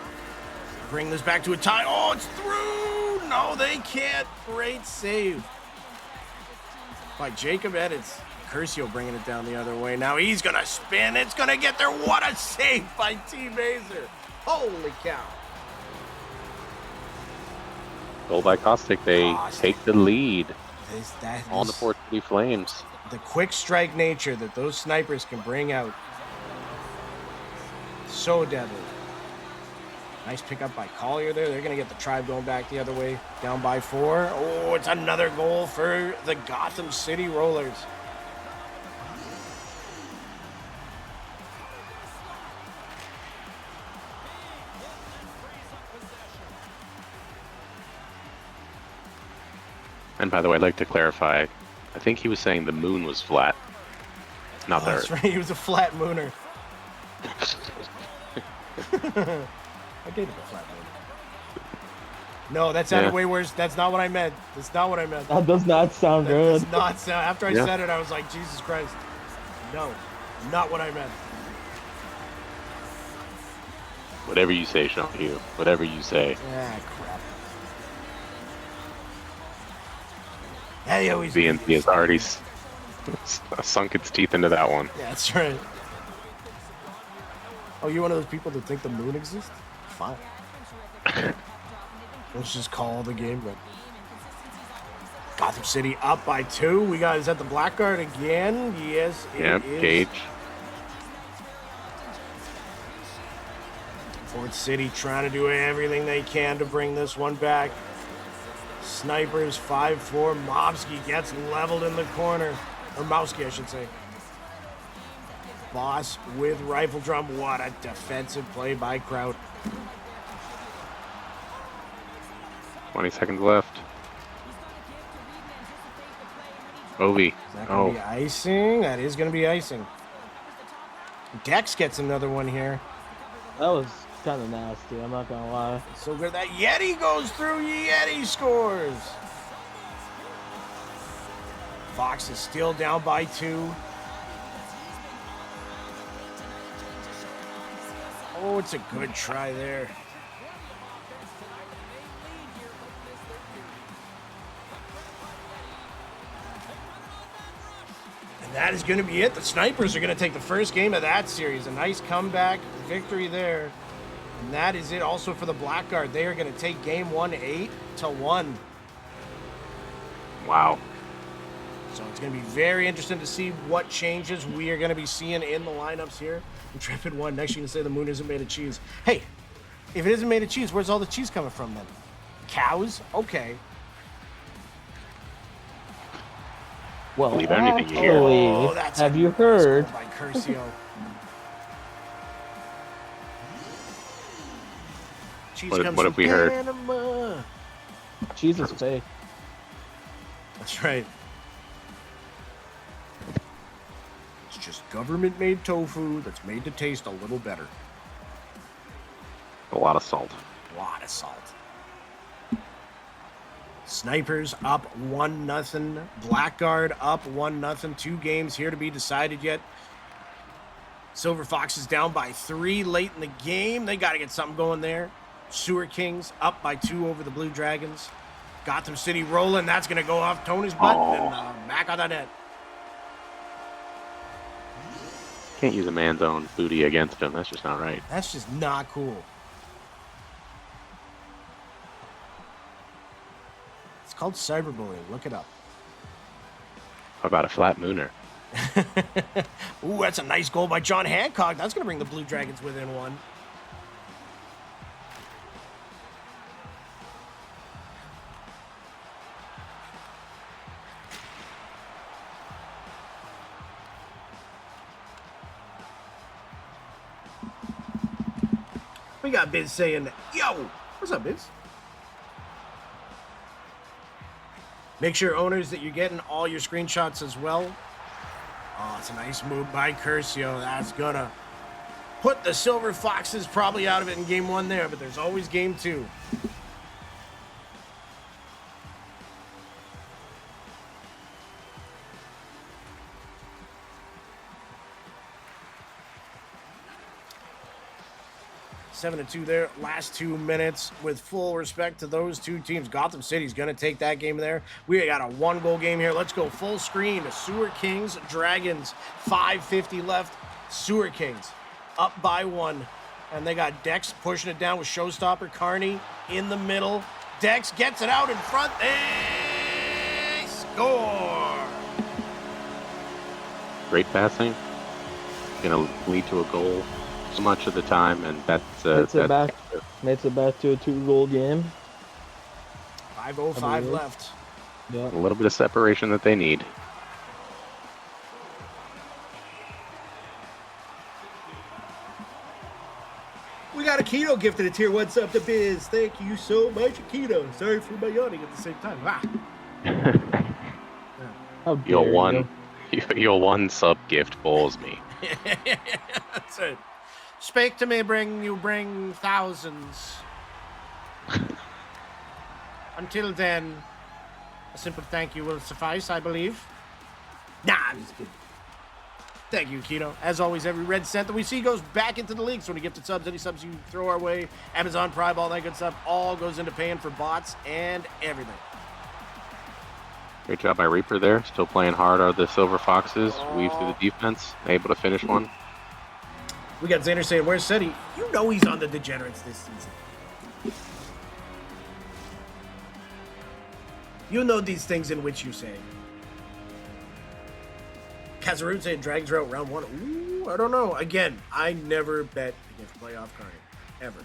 bring this back to a tie? Oh, it's through! No, they can't. Great save by Jacob Edits. Curcio bringing it down the other way. Now he's going to spin. It's going to get there. What a save by T. Mazer. Holy cow. Goal by Caustic. They take the lead That on the Port City Flames. The quick strike nature that those snipers can bring out. So deadly. Nice pickup by Collier there. They're going to get the Tribe going back the other way. Down by 4. Oh, it's another goal for the Gotham City Rollers. And by the way, I'd like to clarify, I think he was saying the moon was flat, not the That's Earth. right. He was a flat mooner. I gave it a flat mooner. No, that sounded way worse. That's not what I meant. That's not what I meant. That does not sound That good. does not sound. After I said it, I was like, Jesus Christ. No, not what I meant. Whatever you say, Sean Hugh. Whatever you say. Ah, crap. Yeah, he always. VNC has already sunk its teeth into that one. Yeah, that's right. Oh, you're one of those people that think the moon exists? Fine. Let's just call the game then. Gotham City up by 2. We got, is that the Blackguard again? Yes, it Yep, is. Gage. Port City trying to do everything they can to bring this one back. Snipers 5-4. Mobsky gets leveled in the corner. Or Mowski, I should say. Boss with rifle drum. What a defensive play by Kraut. 20 seconds left. Ovi. Is that going to be icing? That is going to be icing. Dex gets another one here. That was kind of nasty, I'm not gonna lie. So good. That Yeti goes through. Yeti scores. Fox is still down by 2. Oh, it's a good try there. And that is going to be it. The Snipers are going to take the first game of that series. A nice comeback victory there. And that is it also for the Blackguard. They are going to take game 1 8-1. Wow. So it's going to be very interesting to see what changes we are going to be seeing in the lineups here. Intrepid 1, next you can say the moon isn't made of cheese. Hey, if it isn't made of cheese, where's all the cheese coming from then? Cows? Okay. Well, Believe anything you hear. Oh, that's have a you heard? score by Curcio. Cheese What comes have from we heard? Panama. Cheese is fake. That's right. It's just government-made tofu that's made to taste a little better. A lot of salt. A lot of salt. Snipers up 1-0. Blackguard up 1-0. 2 games here to be decided yet. Silver Foxes down by 3 late in the game. They got to get something going there. Sewer Kings up by 2 over the Blue Dragons. Gotham City rolling. That's going to go off Tony's butt and back on the net. Can't use a man's own booty against him. That's just not right. That's just not cool. It's called cyberbullying. Look it up. How about a flat mooner? Ooh, that's a nice goal by John Hancock. That's going to bring the Blue Dragons within 1. We got Biz saying, yo, what's up, Biz? Make sure, owners, that you're getting all your screenshots as well. Oh, it's a nice move by Curcio. That's gonna put the Silver Foxes probably out of it in game 1 there, but there's always game 2. Seven to 2 there. Last 2 minutes. With full respect to those two teams, Gotham City's going to take that game there. We got a 1-goal game here. Let's go full screen. Sewer Kings, Dragons. 5:50 left. Sewer Kings up by 1. And they got Dex pushing it down with Showstopper. Carney in the middle. Dex gets it out in front. They score. Great passing. Going to lead to a goal so much of the time, and makes it back to a 2-goal game. 5:05 left. Yeah. a little bit of separation that they need. We got Akito gifted a tier. What's up, the biz? Thank you so much, Akito. Sorry for my yawning at the same time. Ah. How dare You'll you. You'll one sub gift bowls me. That's it. Speak to me, you bring thousands. Until then, a simple thank you will suffice, I believe. Nah, I'm just kidding. Thank you, Keto. As always, every red cent that we see goes back into the league. So when you gifted subs, any subs you throw our way, Amazon Prime, all that good stuff, all goes into paying for bots and everything. Great job by Reaper there. Still playing hard are the Silver Foxes. Weave through the defense. Able to finish one. We got Xander saying, where's Seti? You know he's on the Degenerates this season. You know these things in which you say. Kazarut saying Dragons are out round 1. Ooh, I don't know. Again, I never bet against playoff Carney. Ever.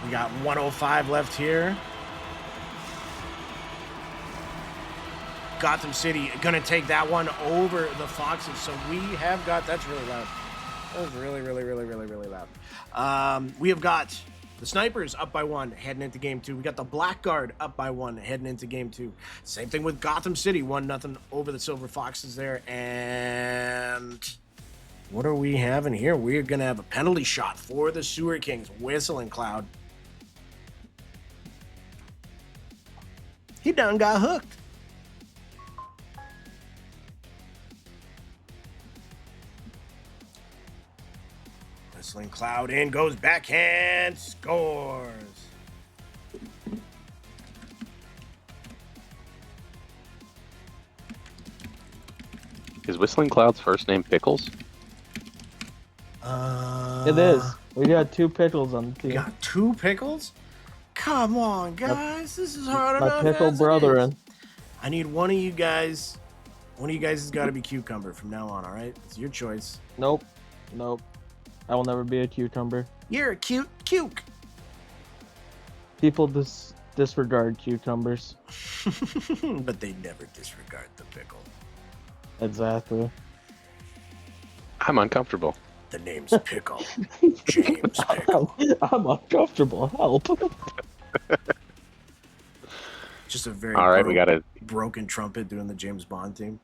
We got 105 left here. Gotham City gonna take that one over the Foxes. So we have got, that's really loud. That was really, really, really, really, really loud. We have got the Snipers up by 1 heading into game 2. We got the Blackguard up by 1 heading into game 2. Same thing with Gotham City, 1-0 over the Silver Foxes there. And what are we having here? We're gonna have a penalty shot for the Sewer Kings. Whistling Cloud. He done got hooked. Whistling Cloud in, goes backhand, scores. Is Whistling Cloud's first name Pickles? It is. We got 2 pickles on the team. We got 2 pickles? Come on, guys. This is hard My enough. pickle as it brethren. is. I need one of you guys. One of you guys has got to be Cucumber from now on, all right? It's your choice. Nope. I will never be a cucumber. You're a cute cuke. People disregard cucumbers. But they never disregard the pickle. Exactly. I'm uncomfortable. The name's Pickle. James Pickle. I'm uncomfortable. Help. Just a very All right, we got it. broken trumpet doing the James Bond theme.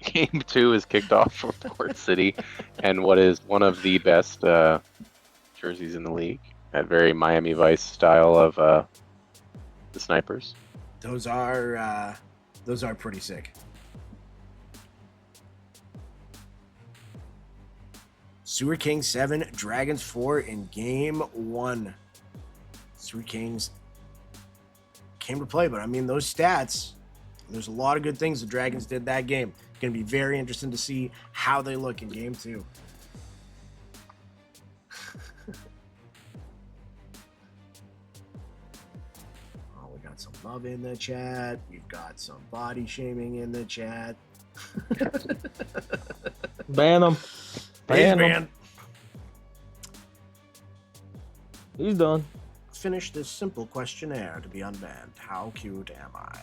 Game 2 is kicked off for Port City, and what is one of the best jerseys in the league. That very Miami Vice style of the Snipers. Those are pretty sick. Sewer Kings 7, Dragons 4 in game 1. Sewer Kings came to play, but I mean, those stats, there's a lot of good things the Dragons did that game. It's going to be very interesting to see how they look in game 2. Oh, we got some love in the chat. We've got some body shaming in the chat. Ban him. He's banned. He's done. Finish this simple questionnaire to be unbanned. How cute am I?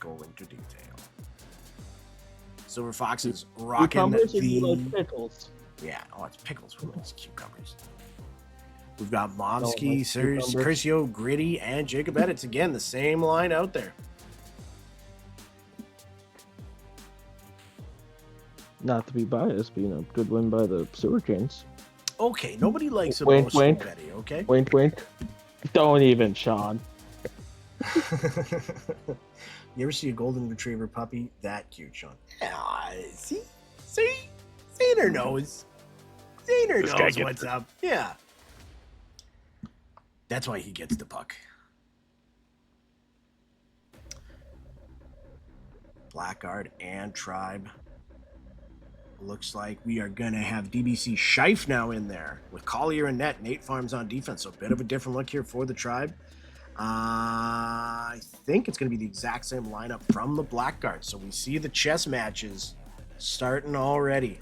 Go into detail. Silver Foxes rocking Cucumbers or do you the... like pickles? Yeah, oh, it's pickles. It's cucumbers. We've got Don't Momsky, like cucumbers. Curcio, Gritty, and Jacob Edits. Again, the same line out there. Not to be biased, but good win by the Sewer Kings. Okay, nobody likes a Wink, wink. Betty, okay? Wink, wink. Don't even, Sean. You ever see a golden retriever puppy? That cute, Sean. See? Zaner knows. Zaner This guy knows gets what's it. up. Yeah. That's why he gets the puck. Blackguard and Tribe. Looks like we are going to have DBC Scheif now in there with Collier and net. Nate Farms on defense. So a bit of a different look here for the Tribe. I think it's going to be the exact same lineup from the Blackguard. So we see the chess matches starting already.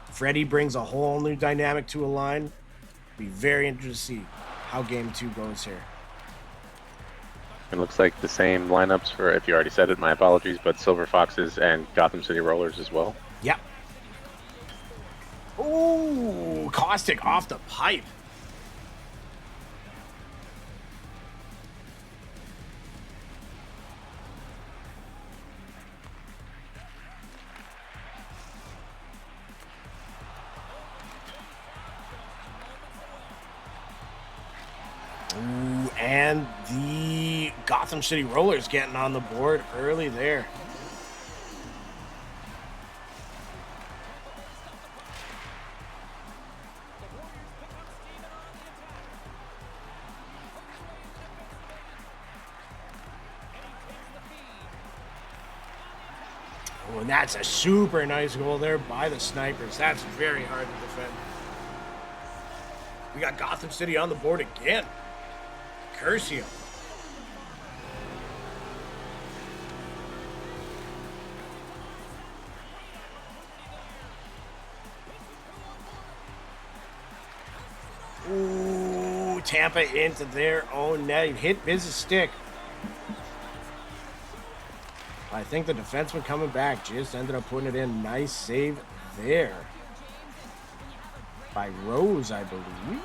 Freddie brings a whole new dynamic to a line. Be very interested to see how game 2 goes here. It looks like the same lineups for, if you already said it, my apologies, but Silver Foxes and Gotham City Rollers as well. Yep. Ooh, Caustic off the pipe. Ooh, and the Gotham City Rollers getting on the board early there. Oh, and that's a super nice goal there by the Snipers. That's very hard to defend. We got Gotham City on the board again. Curcio. Ooh, Tampa into their own net. He hit Biz's stick. I think the defenseman coming back just ended up putting it in. Nice save there by Rose, I believe.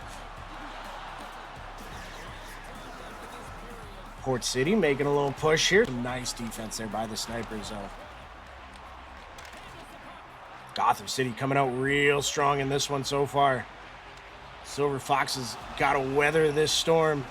Port City making a little push here. Nice defense there by the Snipers. Gotham City coming out real strong in this one so far. Silver Foxes got to weather this storm.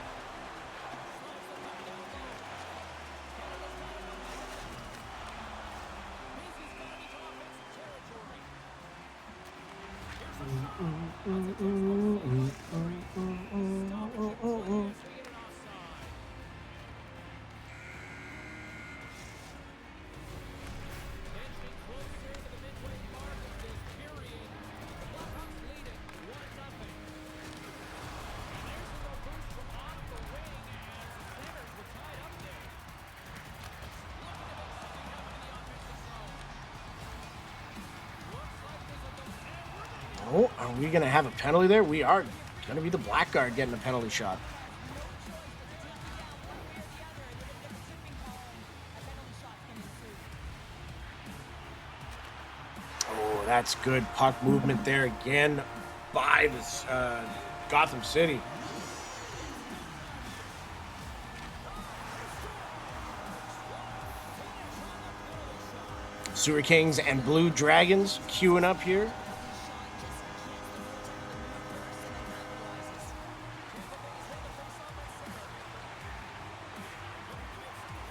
Oh, are we going to have a penalty there? We are going to be the Blackguard getting a penalty shot. Oh, that's good puck movement there again by this Gotham City. Sewer Kings and Blue Dragons queuing up here.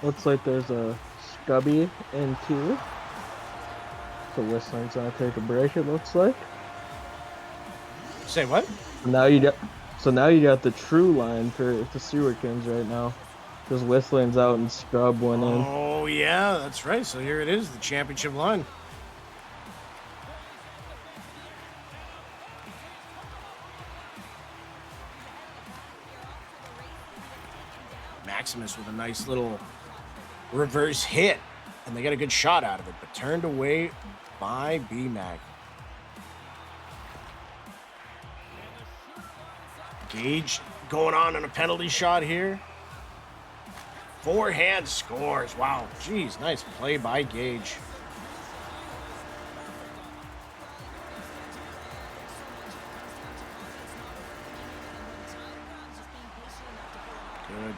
Looks like there's a Scubby in 2. So Whistling's gonna take a break, it looks like. Say what? Now you got the true line for the Sewer Kings right now. Because Whistling's out and Scrub went in. Oh, yeah, that's right. So here it is, the championship line. Maximus with a nice little reverse hit. And they got a good shot out of it, but turned away by B-Mac. Gage going on a penalty shot here. Forehand scores. Wow. Geez, nice play by Gage.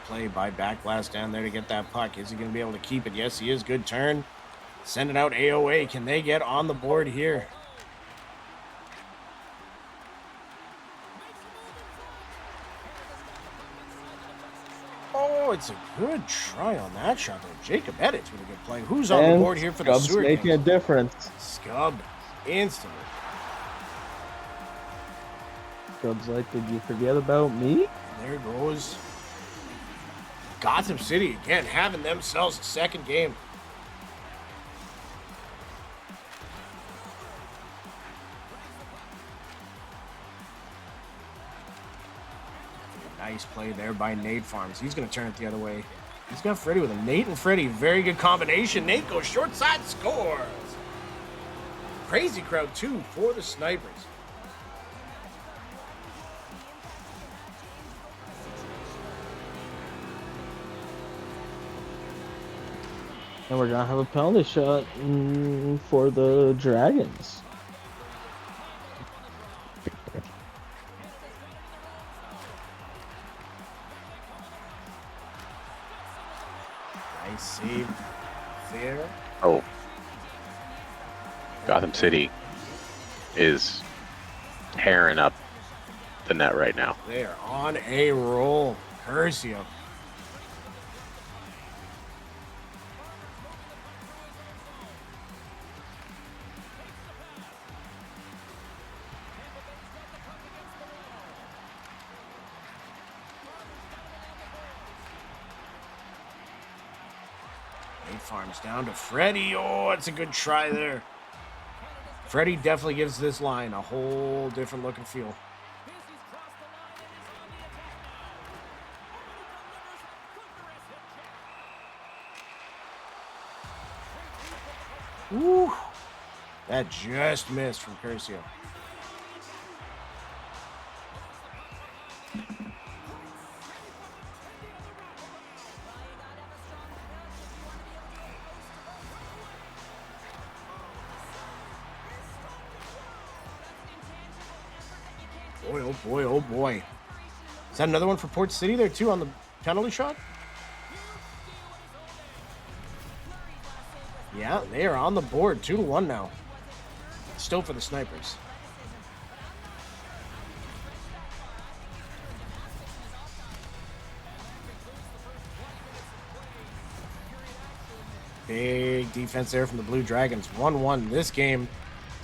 play by Backblast down there to get that puck. Is he going to be able to keep it? Yes, he is. Good turn. Sending out AOA. Can they get on the board here? Oh, it's a good try on that shot there. Jacob Edits with a good play. Who's on the board here for the Scub's Sewer making a Kings? difference. Scub instantly. Scub's like, did you forget about me? There goes Gotham City again, having themselves a second game. Nice play there by Nate Farms. He's going to turn it the other way. He's got Freddie with him. Nate and Freddie, very good combination. Nate goes short side, scores. Crazy crowd, too, for the Snipers. And we're going to have a penalty shot for the Dragons. Nice save there. Oh. Gotham City is tearing up the net right now. They are on a roll. Curcio. Farms down to Freddie. Oh, it's a good try there. Freddie definitely gives this line a whole different look and feel. Woo! That just missed from Curcio. Boy, oh boy, oh boy. Is that another one for Port City there too on the penalty shot? Yeah, they are on the board, 2-1 now. Still for the Snipers. Big defense there from the Blue Dragons. 1-1 this game.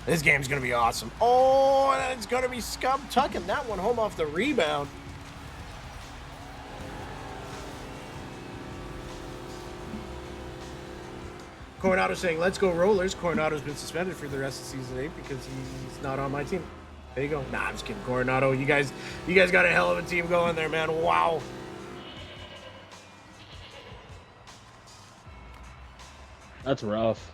This game's going to be awesome. Oh, and it's going to be Scub tucking that one home off the rebound. Coronado saying, let's go Rollers. Coronado's been suspended for the rest of season 8 because he's not on my team. There you go. Nah, I'm just kidding. Coronado, you guys got a hell of a team going there, man. Wow. That's rough.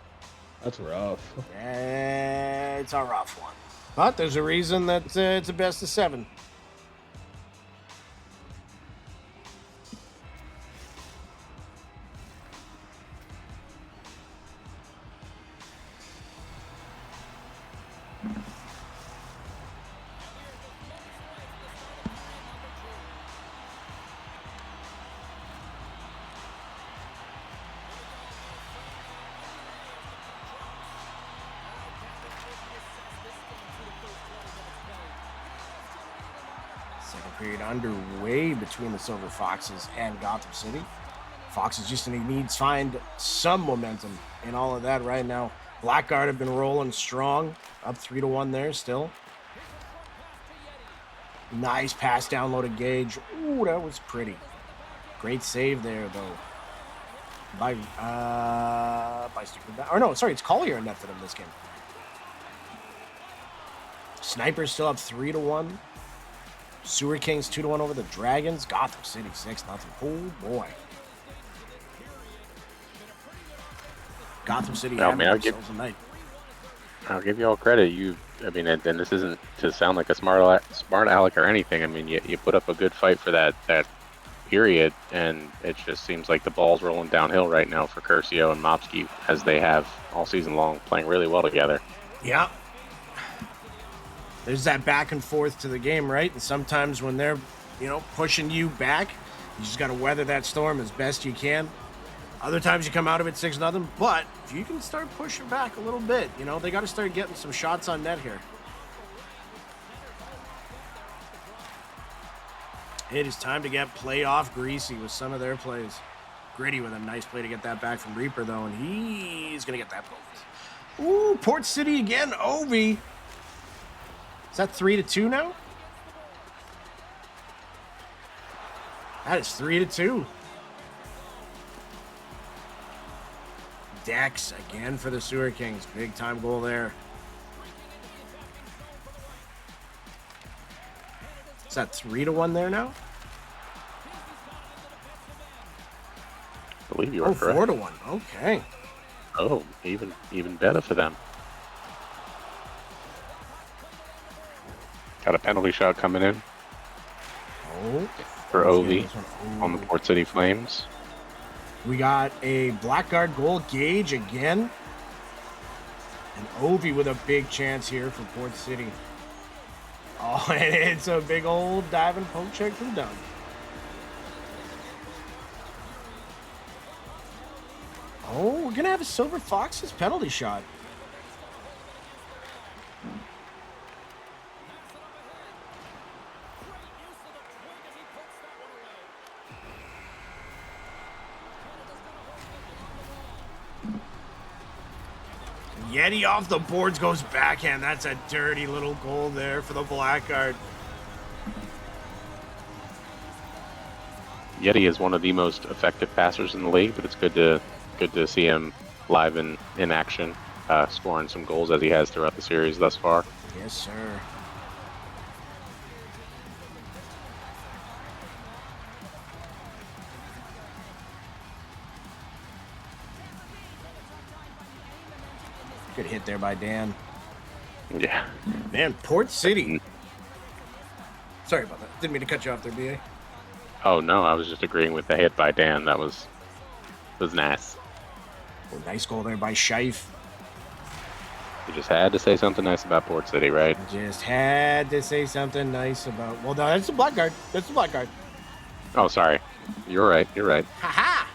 That's rough. It's a rough one. But there's a reason that it's a best of 7. Second period underway between the Silver Foxes and Gotham City. Foxes just needs to find some momentum in all of that right now. Blackguard have been rolling strong, up 3-1 there still. Nice pass down low to Gage. Ooh, that was pretty. Great save there though. By Stupid. Or no, sorry, it's Collier in net for them this game. Snipers still up 3-1. Sewer Kings 2-1 over the Dragons. Gotham City 6-0. Oh boy. Gotham City having themselves a night. I'll give you all credit. And this isn't to sound like a smart aleck or anything. I mean, you put up a good fight for that period, and it just seems like the ball's rolling downhill right now for Curcio and Mopsky, as they have all season long, playing really well together. Yeah. There's that back and forth to the game, right? And sometimes when they're, pushing you back, You just got to weather that storm as best you can. Other times you come out of it 6-0, but if you can start pushing back a little bit, you know, they got to start getting some shots on net here. It is time to get playoff greasy with some of their plays. Gritty with a nice play to get that back from Reaper, though, and he's going to get that bonus. Ooh, Port City again, Ovi. Is that 3-2 now? That is 3-2. Dex again for the Sewer Kings. Big time goal there. Is that 3-1 there now? I believe you are correct. 4-1. Okay. Oh, even better for them. Got a penalty shot coming in Oh. for OV on the Port City Flames. We got a Blackguard goal, Gage again. And Ovi with a big chance here for Port City. Oh, and it's a big old diving poke check from Doug. Oh, we're going to have a Silver Foxes penalty shot. Yeti off the boards goes backhand. That's a dirty little goal there for the Blackguard. Yeti is one of the most effective passers in the league, but it's good to see him live in action, scoring some goals as he has throughout the series thus far. Yes, sir. Good hit there by Dan. Yeah. Man, Port City. Sorry about that. Didn't mean to cut you off there, BA. Oh no, I was just agreeing with the hit by Dan. That was nice. Oh, nice goal there by Scheif. You just had to say something nice about Port City, right? Just had to say something nice about... Well, no, that's the Blackguard. That's the Blackguard. Oh, sorry. You're right. Ha-ha!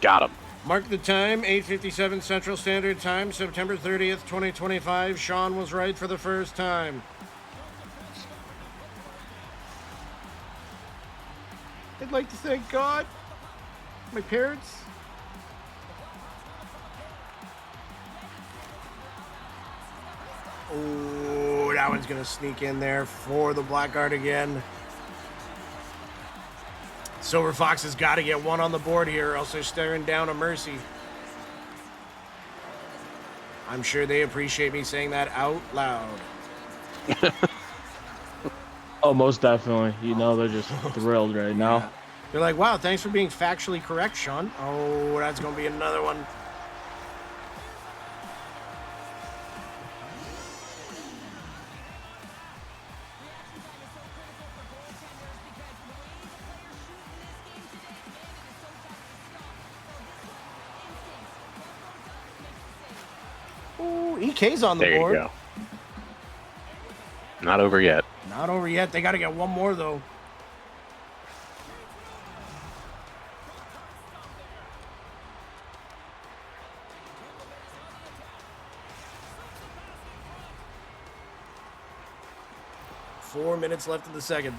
Got him. Mark the time, 8:57 Central Standard Time, September 30th, 2025. Sean was right for the first time. I'd like to thank God, my parents. Oh, that one's going to sneak in there for the Blackguard again. Silver Fox has got to get one on the board here, or else they're staring down a mercy. I'm sure they appreciate me saying that out loud. Oh, most definitely. You know, they're just thrilled right now. They're like, wow, thanks for being factually correct, Sean. Oh, that's going to be another one. Ooh, EK's on the There board. you go. Not over yet. Not over yet. They got to get one more, though. Four minutes left in the second.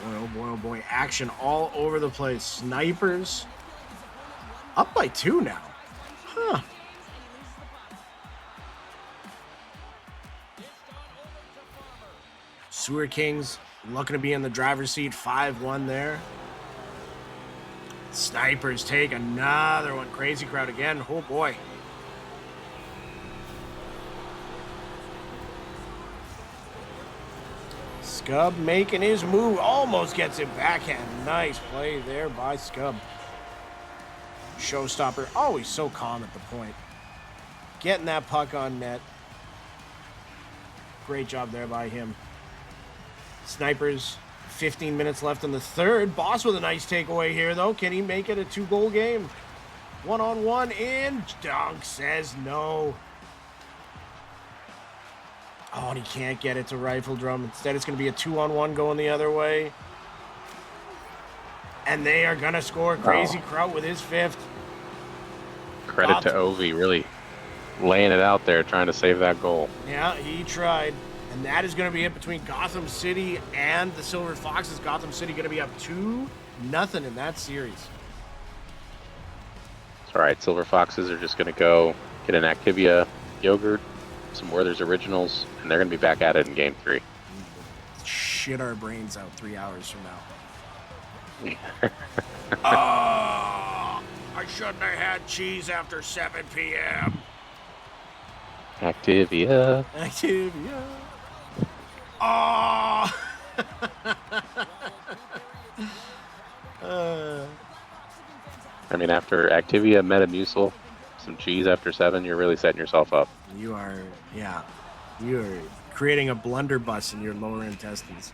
Boy, oh boy, oh boy. Action all over the place. Snipers. Up by 2 now. Huh. Sewer Kings looking to be in the driver's seat. 5-1 there. Snipers take another one. Crazy crowd again. Oh boy. Scub making his move. Almost gets it backhand. Nice play there by Scub. Showstopper. Always so calm at the point. getting that puck on net. Great job there by him. Snipers, 15 minutes left in the third. Boss with a nice takeaway here, though. Can he make it a 2-goal game? 1-on-1 in. Dunk says no. Oh, and he can't get it to Rifle Drum. Instead, it's going to be a 2-on-1 going the other way. And they are going to score. Crazy Kraut with his 5th. Credit to Ovi, really laying it out there, trying to save that goal. Yeah, he tried. And that is going to be it between Gotham City and the Silver Foxes. Gotham City going to be up 2-0 in that series. All right, Silver Foxes are just going to go get an Activia yogurt, some Werther's Originals, and they're going to be back at it in Game 3. Shit our brains out 3 hours from now. Oh, I shouldn't have had cheese after 7 p.m. Activia. Activia. Oh. I mean, after Activia, Metamucil, some cheese after 7, you're really setting yourself up. You are creating a blunderbuss in your lower intestines.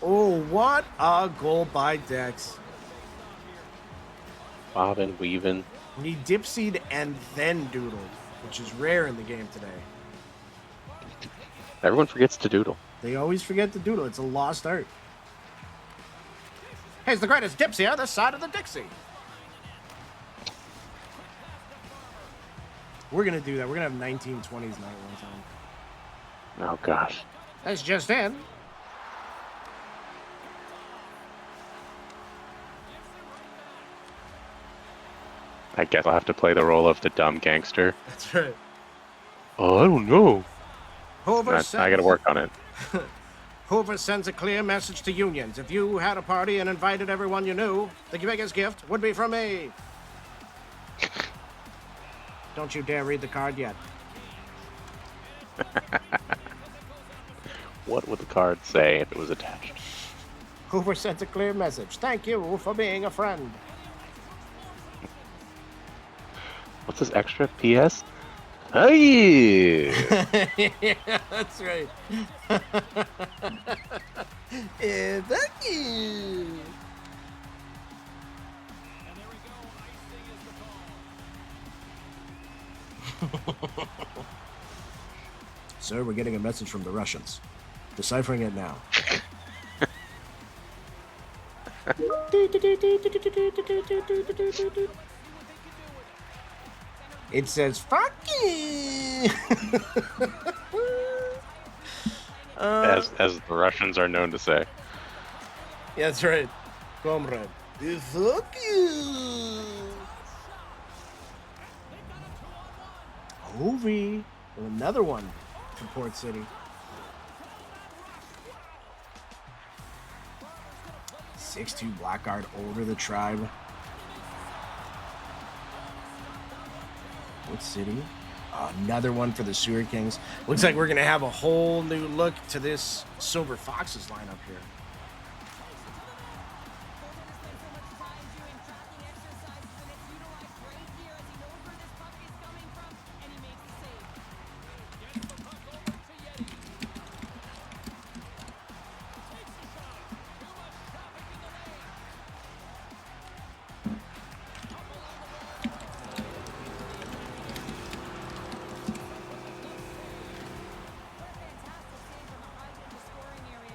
Oh, what a goal by Dex. Bobbin, weaving. He dipsied and then doodled, which is rare in the game today. Everyone forgets to doodle. They always forget to doodle. It's a lost art. Here's the greatest dipsy on the side of the Dixie. We're going to do that. We're going to have 1920s night one time. Oh, gosh. That's just in. I guess I'll have to play the role of the dumb gangster. That's right. Oh, I don't know. I got to work on it. Hoover sends a clear message to unions. If you had a party and invited everyone you knew, the biggest gift would be from me. Don't you dare read the card yet. What would the card say if it was attached? Hoover sends a clear message. Thank you for being a friend. What's this extra? PS? Hey! Yeah, that's right. Yeah, thank you. Sir, we're getting a message from the Russians. Deciphering it now. It says, fuck you! As the Russians are known to say. Yeah, that's right. Comrade. Fuck you! Ovi. Another one from Port City. 6'2" Blackguard over the tribe. What city? Another one for the Sewer Kings. Looks like we're going to have a whole new look to this Silver Foxes lineup here.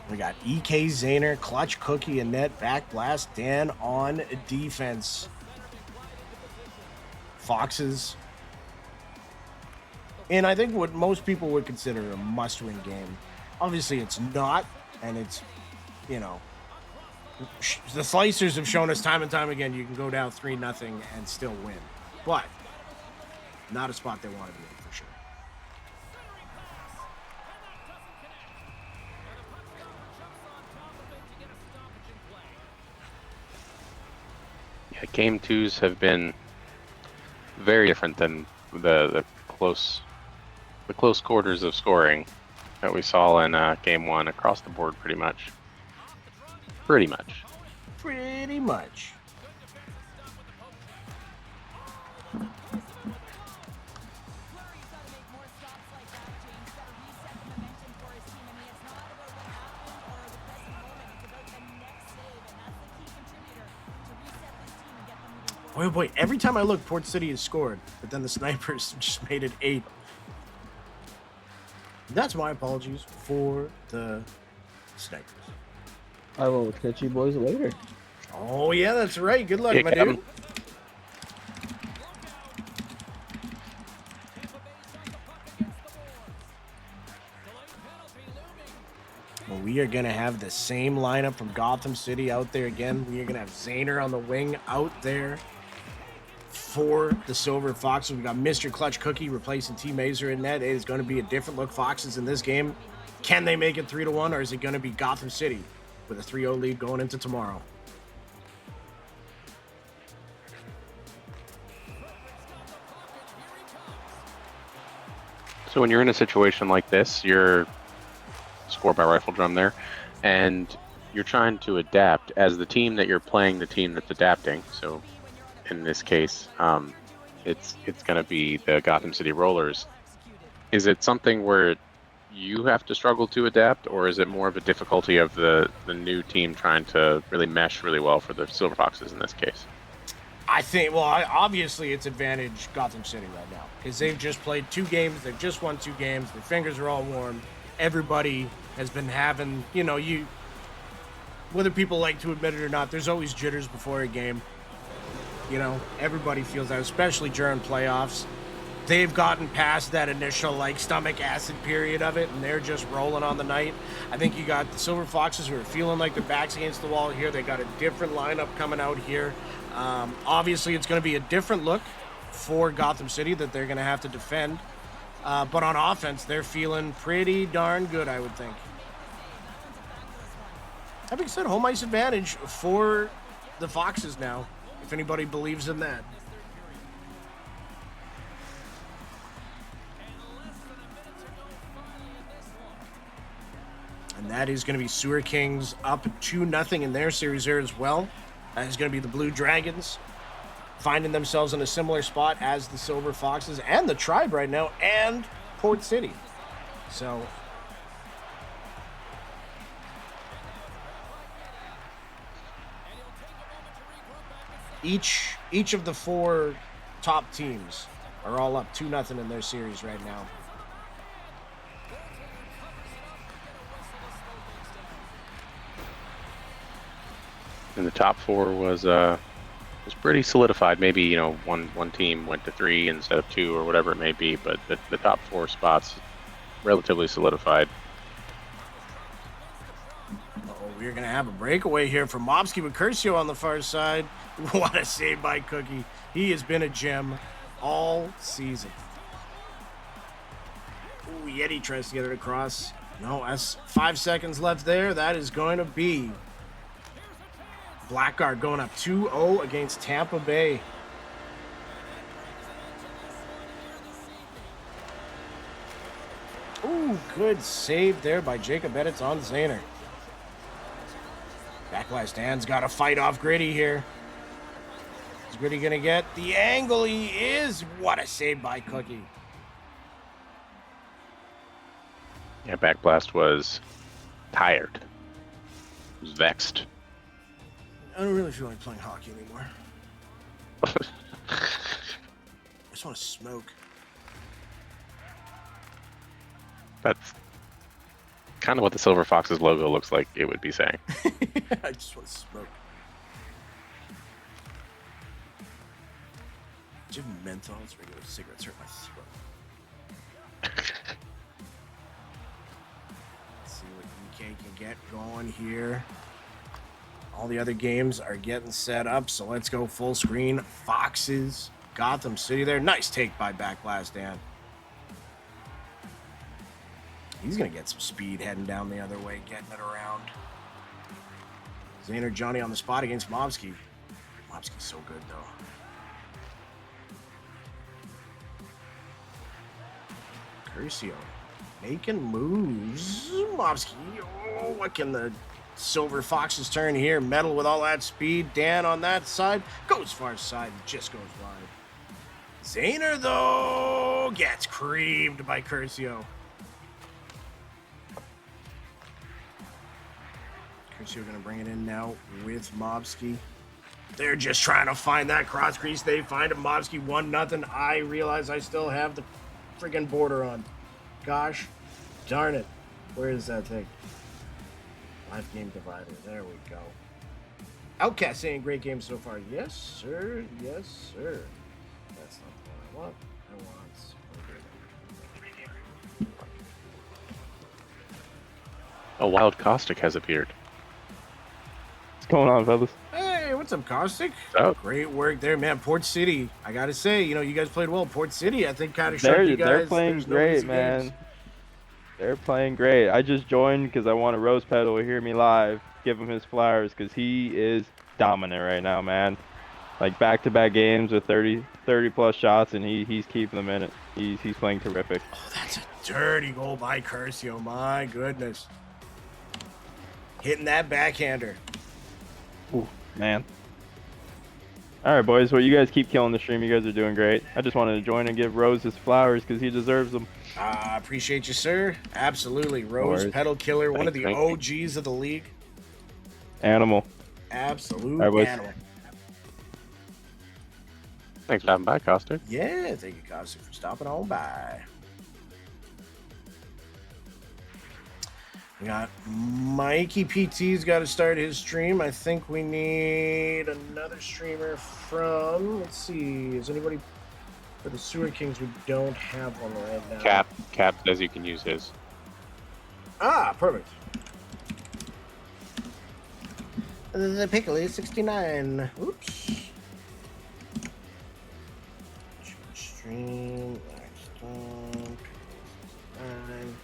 We got EK Zayner, Clutch Cookie, and Net back blast Dan on defense. Foxes. And I think what most people would consider a must-win game. Obviously, it's not, and it's, you know, the Slicers have shown us time and time again you can go down 3-0 and still win. But not a spot they want to be in for sure. Yeah, game twos have been very different than the close quarters of scoring that we saw in game one across the board, pretty much. Pretty much. Boy, oh boy, every time I look, Port City has scored, but then the Snipers just made it 8. That's my apologies for the Snipers. I will catch you boys later. Oh, yeah, that's right. Good luck, Yeah, my Kevin. dude. Well, we are going to have the same lineup from Gotham City out there again. We are going to have Zayner on the wing out there for the Silver Foxes. We got Mr. Clutch Cookie replacing T Mazer in net. It is going to be a different look Foxes in this game. Can they make it 3-1, or is it going to be Gotham City with a 3-0 lead going into tomorrow? So when you're in a situation like this, you're score by rifle drum there, and you're trying to adapt as the team that you're playing, the team that's adapting. So in this case, it's going to be the Gotham City Rollers. Is it something where you have to struggle to adapt, or is it more of a difficulty of the new team trying to really mesh really well for the Silver Foxes in this case? I think, well, obviously it's advantage Gotham City right now because they've just played 2 games. They've just won 2 games. Their fingers are all warm. Everybody has been having, whether people like to admit it or not, there's always jitters before a game. Everybody feels that, especially during playoffs. They've gotten past that initial, stomach acid period of it, and they're just rolling on the night. I think you got the Silver Foxes who are feeling like their backs against the wall here. They got a different lineup coming out here. Obviously, it's going to be a different look for Gotham City that they're going to have to defend. But on offense, they're feeling pretty darn good, I would think. That being said, home ice advantage for the Foxes now, if anybody believes in that. And that is going to be Sewer Kings up 2-0 in their series there as well. That is going to be the Blue Dragons finding themselves in a similar spot as the Silver Foxes and the Tribe right now, and Port City. So each of the 4 top teams are all up 2-0 in their series right now. And the top 4 was pretty solidified. Maybe one team went to 3 instead of 2 or whatever it may be, but the top 4 spots relatively solidified. We're going to have a breakaway here from Mobsky with Curcio on the far side. What a save by Cookie. He has been a gem all season. Ooh, Yeti tries to get it across. No, that's 5 seconds left there. That is going to be Blackguard going up 2-0 against Tampa Bay. Ooh, good save there by Jacob Edits on Zayner. Backlash Dan's got to fight off Gritty here. Is Gritty going to get the angle? He is. What a save by Cookie. Yeah, Backblast was tired. Was vexed. I don't really feel like playing hockey anymore. I just want to smoke. That's kind of what the Silver Foxes logo looks like it would be saying. I just want to smoke. Do you have menthols? Regular cigarettes hurt my throat. Let's see what EK can get going here. All the other games are getting set up, so let's go full screen. Foxes, Gotham City there. Nice take by Backblast Dan. He's going to get some speed heading down the other way, getting it around. Zayner Johnny on the spot against Mobsky. Mobsky's so good, though. Curcio making moves. Mobsky, oh, what can the Silver Foxes turn here? Metal with all that speed. Dan on that side. Goes far side and just goes wide. Zayner, though, gets creamed by Curcio. Curcio going to bring it in now with Mobsky. They're just trying to find that cross crease. They find him. Mobsky 1-0. I realize I still have the friggin' border on. Gosh darn it. Where is that thing? Live game divider. There we go. Outcast saying great game so far. Yes, sir. Yes, sir. That's not what I want. I want... A wild caustic has appeared. What's going on, fellas? Hey, what's up, Caustic? Oh. Great work there, man. Port City. I gotta say, you guys played well. Port City, I think, kind of showed you guys. They're playing great, man. Games. They're playing great. I just joined because I want a Rose Petal to hear me live, give him his flowers, because he is dominant right now, man. Like back-to-back games with 30 plus shots, and he's keeping them in it. He's playing terrific. Oh, that's a dirty goal by Curcio. My goodness. Hitting that backhander. Ooh, man. All right, boys. Well, you guys keep killing the stream. You guys are doing great. I just wanted to join and give Rose his flowers because he deserves them. Appreciate you, sir. Absolutely. Rose Petal Killer, one of the OGs of the league. Animal. Absolute right, animal. Thanks for having by, Caustic. Yeah, thank you, Caustic, for stopping on by. We got Mikey PT's got to start his stream. I think we need another streamer from, let's see, is anybody for the Sewer Kings? We don't have one right now. Cap says you can use his. Perfect. The Pickle is 69. Oops. Stream, next one, 69.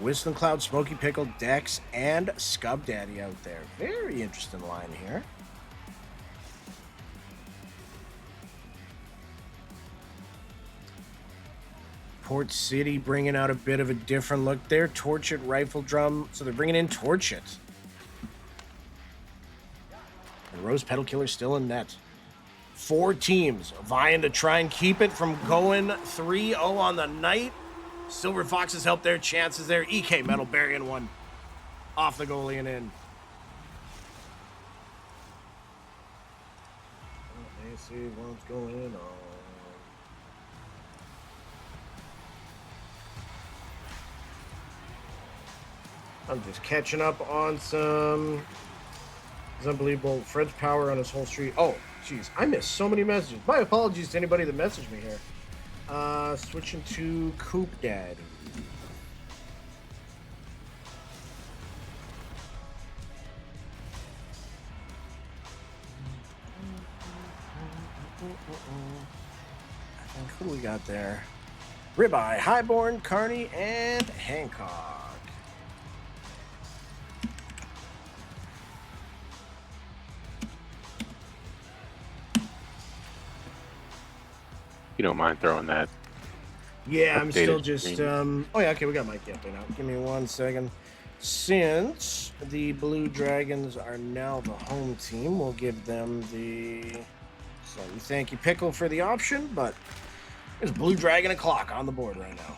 Whistling Cloud, Smoky Pickle, Dex, and Scub Daddy out there. Very interesting line here. Port City bringing out a bit of a different look there. Torch It, Rifle Drum. So they're bringing in Torch It. And Rose Petal Killer still in net. 4 teams vying to try and keep it from going 3-0 on the night. Silver Foxes help their chances there. EK Metal burying one off the goalie and in. Let's see what's going on. I'm just catching up on some. It's unbelievable. Fred's power on his whole street. Oh, jeez. I missed so many messages. My apologies to anybody that messaged me here. Switching to Coop Daddy. I think who we got there? Ribeye, Highborn, Carney, and Hancock. You don't mind throwing that. Yeah, I'm still updated just screen. oh yeah, okay, we got Mikey up there now. Give me 1 second. Since the Blue Dragons are now the home team, we'll give them the so we thank you, Pickle, for the option, but there's Blue Dragon o'clock on the board right now.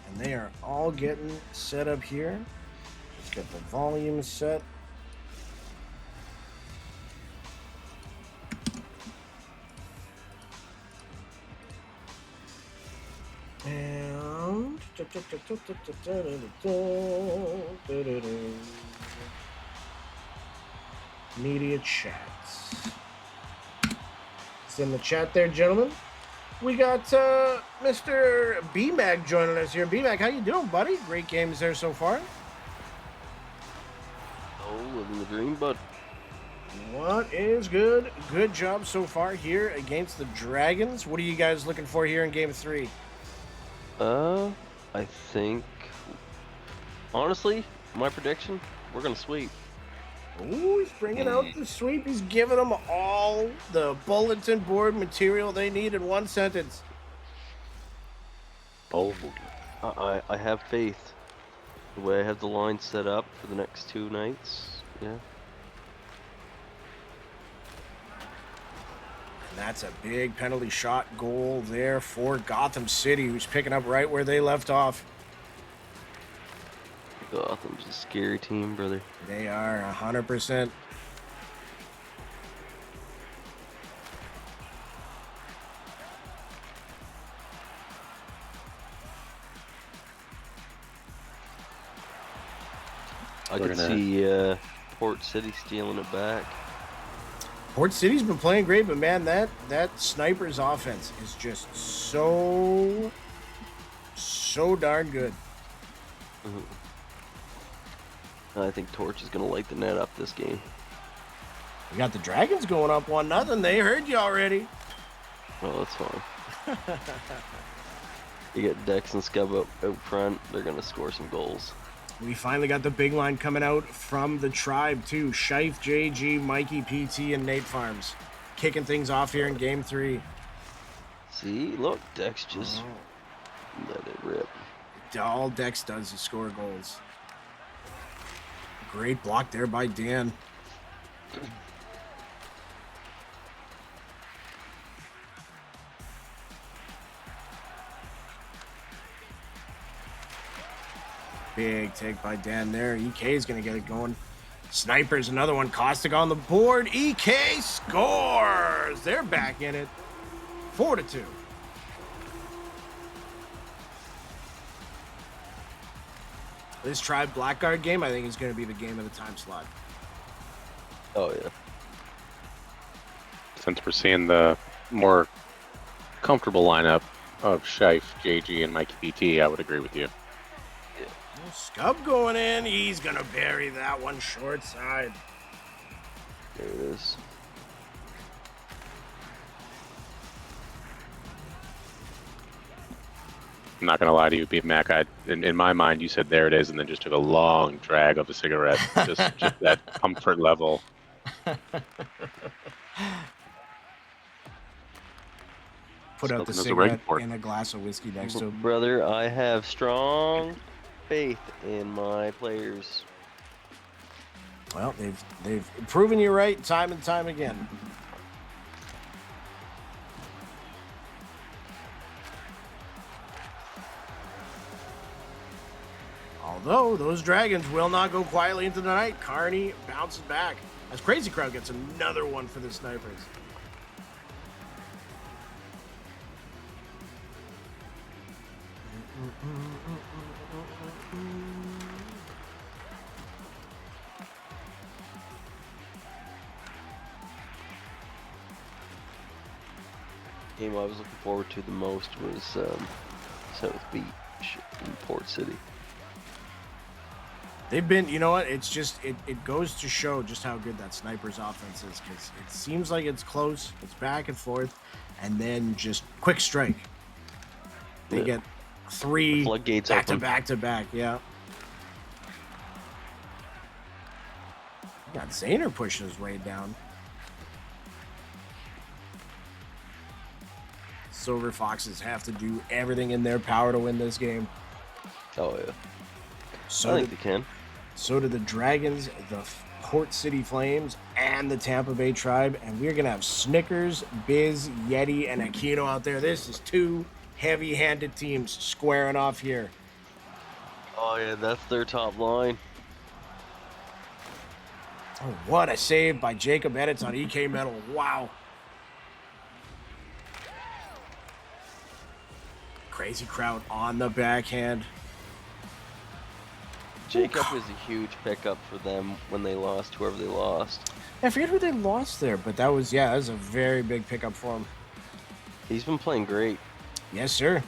And they are all getting set up here. Just get the volume set. And media chats. It's in the chat there, gentlemen. We got Mr. B-Mag joining us here. B-Mag, how you doing, buddy? Great games there so far. Oh, living the dream, bud. What is good? Good job so far here against the Dragons. What are you guys looking for here in Game 3? I think, honestly, my prediction, we're going to sweep. Ooh, he's bringing out the sweep. He's giving them all the bulletin board material they need in one sentence. Oh, I have faith. The way I have the line set up for the next 2 nights, yeah. That's a big penalty shot goal there for Gotham City, who's picking up right where they left off. Gotham's a scary team, brother. They are 100%. I could see Port City stealing it back. Port City's been playing great, but man, that Snipers offense is just so darn good. I think Torch is going to light the net up this game. We got the Dragons going up 1-0. They heard you already. Oh, that's fine. You get Dex and Scub out front. They're going to score some goals. We finally got the big line coming out from the tribe, too. Shife, JG, Mikey, PT, and Nate Farms. Kicking things off here in Game 3. See? Look, Dex just let it rip. All Dex does is score goals. Great block there by Dan. Big take by Dan there. EK is going to get it going. Snipers, another one. Caustic on the board. EK scores. They're back in it. 4-2. This Tribe Blackguard game, I think, is going to be the game of the time slot. Oh, yeah. Since we're seeing the more comfortable lineup of Shife, JG, and Mikey PT, I would agree with you. Scub going in. He's going to bury that one short side. There it is. I'm not going to lie to you, Beat Mac. In my mind, you said there it is, and then just took a long drag of a cigarette. just that comfort level. Put out the Smoking as a cigarette report. and a glass of whiskey next to him. Brother, I have strong faith in my players. Well, they've proven you right time and time again. Although those Dragons will not go quietly into the night. Carney bounces back as Crazy Crowd gets another one for the Snipers. Game I was looking forward to the most was South Beach in Port City. They've been, you know what? It's just, it goes to show just how good that Snipers offense is, because it seems like it's close, it's back and forth, and then just quick strike. They get three Floodgates back to open. back to back, yeah. You got Zayner pushing his way down. Silver Foxes have to do everything in their power to win this game. Oh, yeah. So I think they can. So do the Dragons, the Port City Flames, and the Tampa Bay Tribe. And we're going to have Snickers, Biz, Yeti, and Aquino out there. This is two heavy-handed teams squaring off here. Oh, yeah, that's their top line. Oh, what a save by Jacob Edits on EK Metal. Wow. Crazy Crowd on the backhand. Jacob is a huge pickup for them when they lost whoever they lost. I forget who they lost there, but that was a very big pickup for him. He's been playing great. Yes, sir.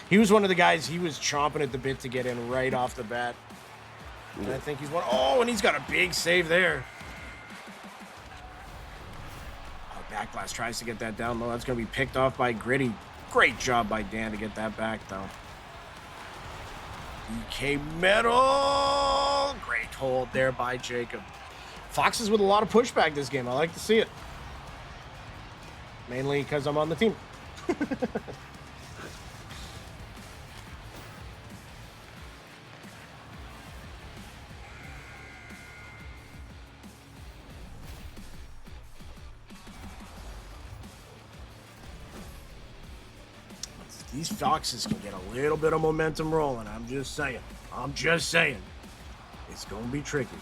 He was one of the guys, he was chomping at the bit to get in right off the bat. And I think he's one. Oh, and he's got a big save there. Oh, Backblast tries to get that down low. That's going to be picked off by Gritty. Great job by Dan to get that back, though. EK Metal. Great hold there by Jacob. Foxes with a lot of pushback this game. I like to see it. Mainly because I'm on the team. These Foxes can get a little bit of momentum rolling. I'm just saying. It's going to be tricky.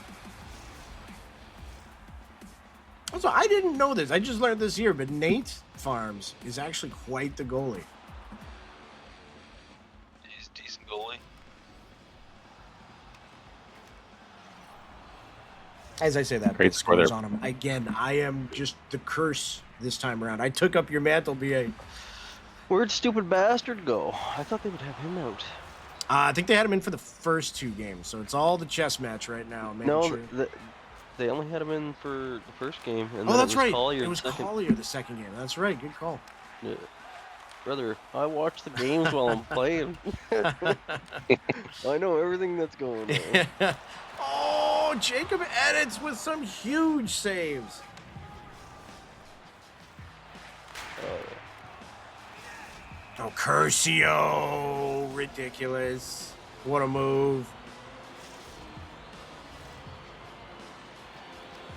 Also, I didn't know this. I just learned this year, but Nate Farms is actually quite the goalie. He's a decent goalie. As I say that, Great score there. on him. Again, I am just the curse this time around. I took up your mantle, BA. Where'd stupid bastard go? I thought they would have him out. I think they had him in for the first 2 games, so it's all the chess match right now. No, they only had him in for the first game. And Oh, then that's it was right. Collier It was the second. Collier the second game. That's right. Good call. Yeah. Brother, I watch the games while I'm playing. I know everything that's going on. Oh, Jacob edits with some huge saves. Oh, Curcio. Ridiculous. What a move.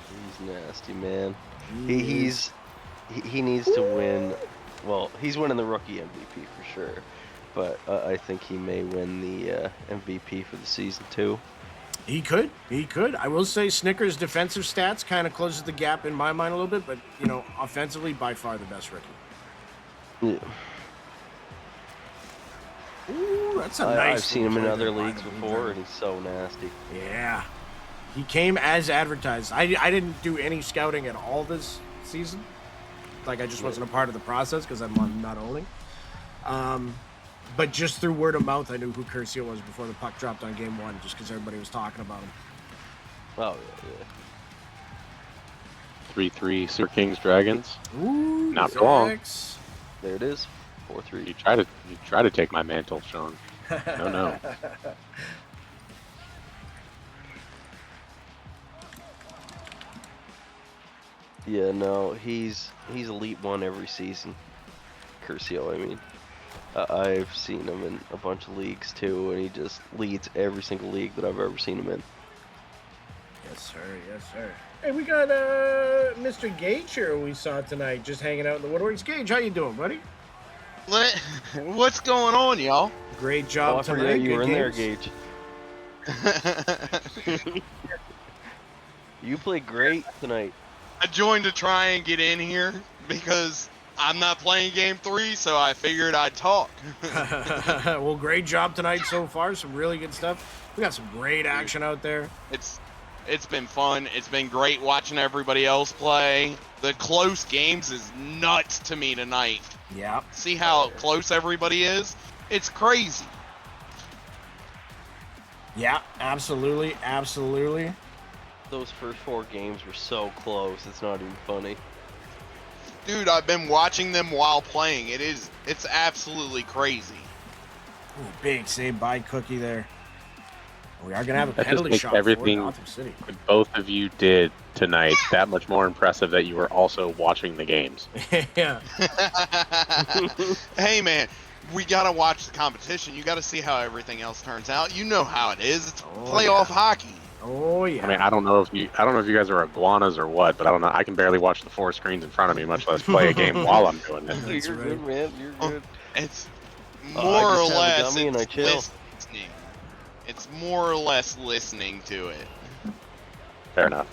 He's nasty, man. He needs to win. Well, he's winning the rookie MVP for sure, but I think he may win the MVP for the season too. He could. I will say Snicker's defensive stats kind of closes the gap in my mind a little bit, but, you know, offensively, by far the best rookie. Yeah. Ooh, that's a nice I've seen him in play other there by leagues the before, Blue and he's so nasty. Yeah. He came as advertised. I didn't do any scouting at all this season. Like, I just wasn't a part of the process because I'm not owning. But just through word of mouth, I knew who Curcio was before the puck dropped on game 1, just because everybody was talking about him. Oh, yeah. 3-3 Super Kings Dragons. Ooh, Not for long. Zax. There it is. 4-3. You try to take my mantle, Sean. No. Yeah, no, he's Elite 1 every season. Curcio, I mean. I've seen him in a bunch of leagues too, and he just leads every single league that I've ever seen him in. Yes, sir. Hey, we got Mr. Gage here we saw tonight, just hanging out in the woodworks. Gage, how you doing, buddy? What's going on, y'all? Great job I tonight. forgot you Good were in there, games. Gage. You played great tonight. I joined to try and get in here because I'm not playing game 3, so I figured I'd talk. Well, great job tonight so far. Some really good stuff. We got some great action out there. It's been fun. It's been great watching everybody else play. The close games is nuts to me tonight. Yeah. See how close everybody is? It's crazy. Yeah, absolutely. Those first 4 games were so close, it's not even funny. Dude, I've been watching them while playing. It's absolutely crazy. Ooh, big save by Cookie there. We are gonna have a That just penalty makes shot for everything Gotham City. that both of you did tonight that much more impressive that you were also watching the games. Yeah. Hey, man, we gotta watch the competition. You gotta see how everything else turns out. You know how it is. It's playoff hockey. Oh yeah. I mean, I don't know if you guys are iguanas or what, but I don't know. I can barely watch the 4 screens in front of me, much less play a game while I'm doing it. That's You're right. good, man. You're good. It's I more or just have a less gummy and I it's chill. listening. It's more or less listening to it. Fair enough.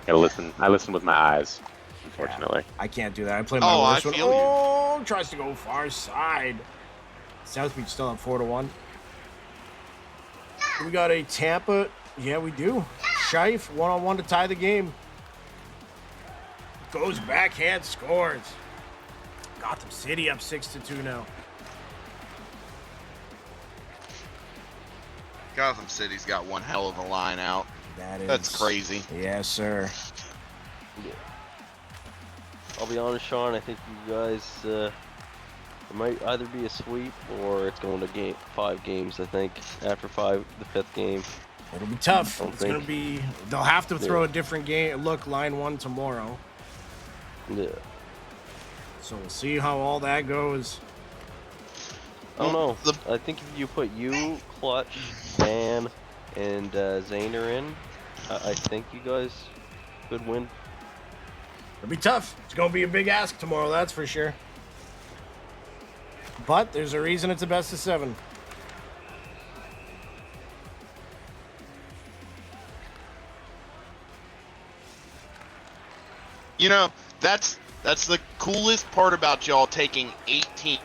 Gotta listen. I listen with my eyes, unfortunately. I can't do that. I play my Oh, worst I one. feel you. Oh, tries to go far side. South Beach still up 4-1. We got a Tampa. Yeah, we do. Scheif, 1-on-1 to tie the game. Goes backhand, scores. Gotham City up 6-2 now. Gotham City's got one hell of a line out. That's crazy. Yes, sir. Yeah. I'll be honest, Sean. I think you guys it might either be a sweep or it's going to 5 games. I think after the 5th game. It'll be tough. Don't It's going to be... They'll have to throw a different game. Look, line 1 tomorrow. Yeah. So we'll see how all that goes. I don't know. I think if you put you, Clutch, Dan, and Zaner in, I think you guys could win. It'll be tough. It's going to be a big ask tomorrow, that's for sure. But there's a reason it's a best of 7. You know, that's the coolest part about y'all taking 8 teams.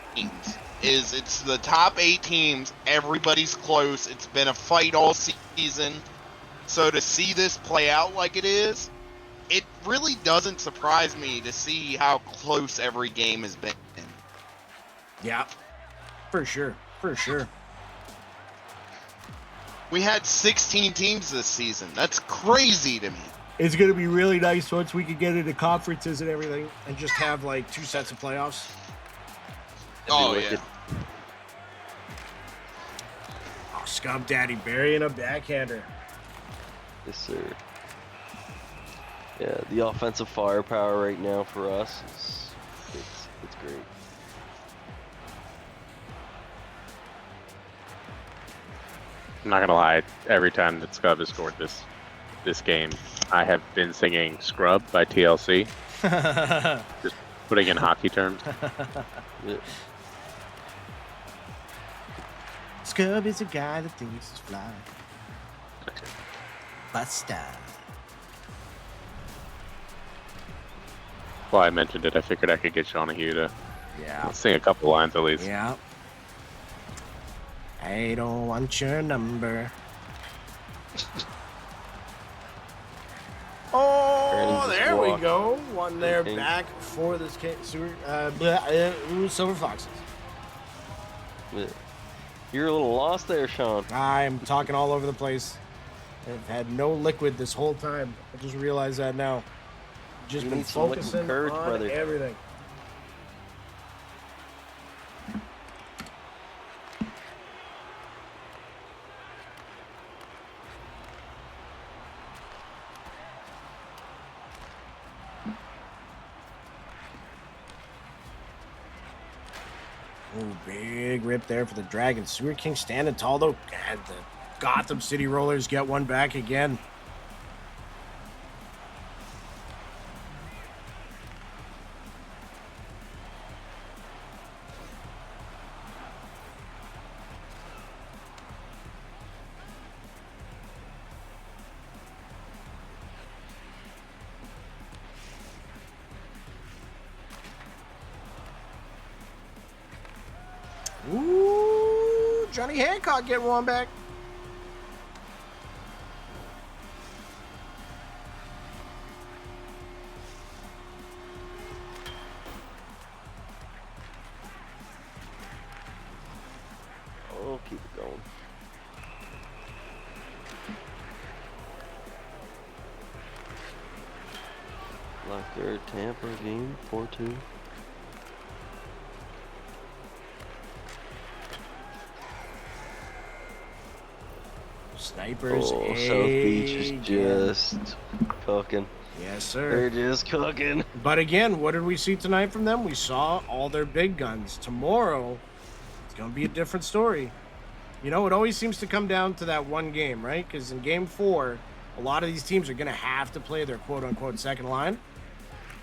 Is it's the top 8 teams. Everybody's close. It's been a fight all season. So to see this play out like it is, it really doesn't surprise me to see how close every game has been. Yeah, for sure. For sure. We had 16 teams this season. That's crazy to me. It's going to be really nice once we can get into conferences and everything and just have like 2 sets of playoffs. Oh, wicked. yeah. Oh, Scum Daddy burying a backhander. Yes, sir. Yeah, the offensive firepower right now for us is it's great. I'm not gonna lie. Every time that Scub has scored this game, I have been singing "Scrub" by TLC. Just putting in hockey terms. Yeah. Scub is a guy that thinks he's fly. Busta. Well, I mentioned it. I figured I could get Shawnahue to Yeah. sing a couple lines at least. Yeah. I don't want your number. Oh, there we go. One there back for this Silver Foxes. Yeah. You're a little lost there, Sean. I'm talking all over the place. I've had no liquid this whole time. I just realized that now. Just You been need some liquid focusing courage, on brother. everything. Oh, big rip there for the Dragons. Sewer King standing tall, though. And the Gotham City Rollers get one back again. Ooh, Johnny Hancock getting one back. Oh, keep it going. Like their Tampa game, 4-2. Snipers. Oh, South Beach is just cooking. Yes, sir. They're just cooking. But again, what did we see tonight from them? We saw all their big guns. Tomorrow, it's going to be a different story. You know, it always seems to come down to that one game, right? Because in game 4, a lot of these teams are going to have to play their quote-unquote second line.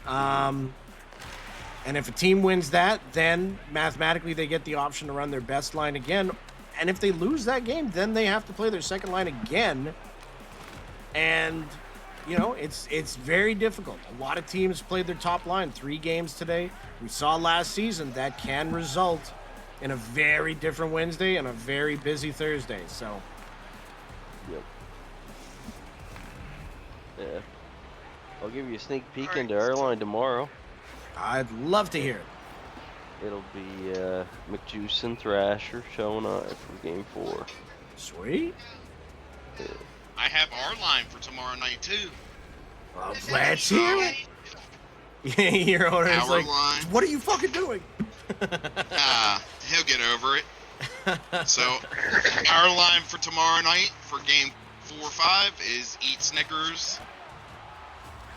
And if a team wins that, then mathematically they get the option to run their best line again. And if they lose that game, then they have to play their second line again. And, you know, it's very difficult. A lot of teams played their top line 3 games today. We saw last season that can result in a very different Wednesday and a very busy Thursday. So, Yep. Yeah. I'll give you a sneak peek All right. into our line tomorrow. I'd love to hear it. It'll be McJuice and Thrasher showing up for game 4. Sweet. I have our line for tomorrow night, too. Well, let's hear it. Your owner is Our like, line. what are you fucking doing? He'll get over it. So, our line for tomorrow night for game 4-5 is Eat Snickers,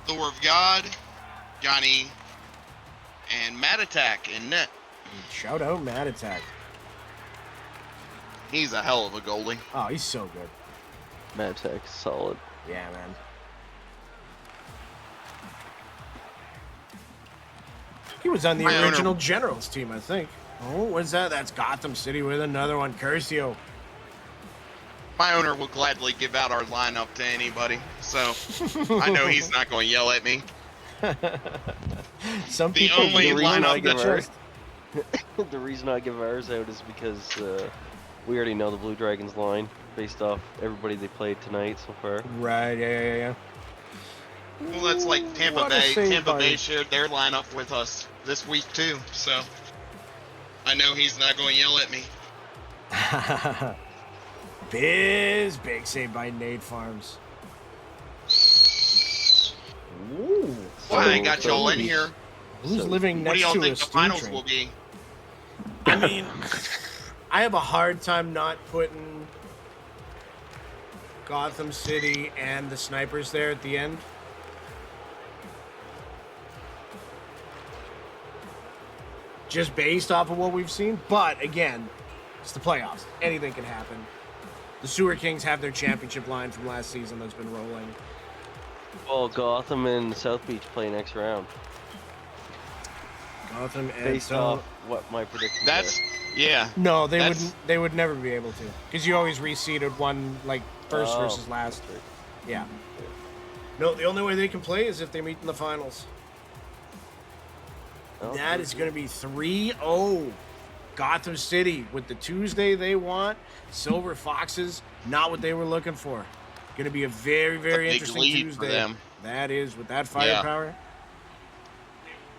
Thor of God, Johnny, and Mad Attack in net. Shout out Mad Attack. He's a hell of a goalie. Oh, he's so good. Mad Tech solid. Yeah, man. He was on the My original owner- Generals team, I think. Oh, what's that? That's Gotham City with another one. Curcio. My owner will gladly give out our lineup to anybody, so I know he's not going to yell at me. Some The people only really lineup like that- just- The reason I give ours out is because we already know the Blue Dragons line based off everybody they played tonight so far. Right, yeah. Well, that's like Tampa What a Bay. save Tampa by- Bay shared their lineup with us this week too, so I know he's not going to yell at me. Big save by Nate Farms. Ooh. Well, I got y'all in here. Who's So, living What do next y'all to a think the steam finals train? will be? I mean, I have a hard time not putting Gotham City and the snipers there at the end. Just based off of what we've seen. But again, it's the playoffs. Anything can happen. The Sewer Kings have their championship line from last season that's been rolling. Well, Gotham and South Beach play next round Gotham and based so off what my predictions That's yeah. no, they That's- wouldn't. They would never be able to because you always reseeded one like first Oh, versus last. that's right. Yeah. No, the only way they can play is if they meet in the finals. Oh, That is going to be 3-0. Gotham City with the Tuesday they want. Silver Foxes, not what they were looking for. Going to be a very, very big interesting lead for Tuesday. them. That is with that firepower.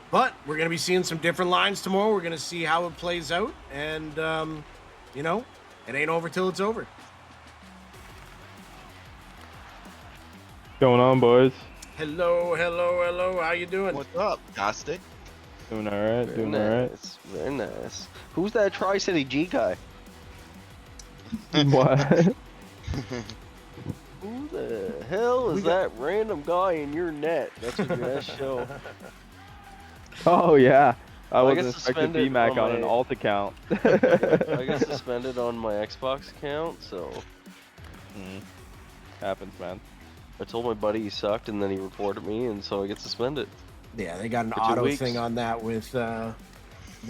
But we're going to be seeing some different lines tomorrow. We're going to see how it plays out. And, you know, it ain't over till it's over. Going on, boys? Hello. How you doing? What's up, Caustic? Doing all right. Very Doing all right. nice. Very nice. Who's that Tri-City G guy? What? Who the hell is that random guy in your net? That's what your last show. Oh yeah. I Well, I wasn't got expecting suspended BMAC on on an my- alt account. I got suspended on my Xbox account, so Happens, man. I told my buddy he sucked, and then he reported me, and so I get suspended. Yeah, they got an For 2 auto weeks. thing on that with the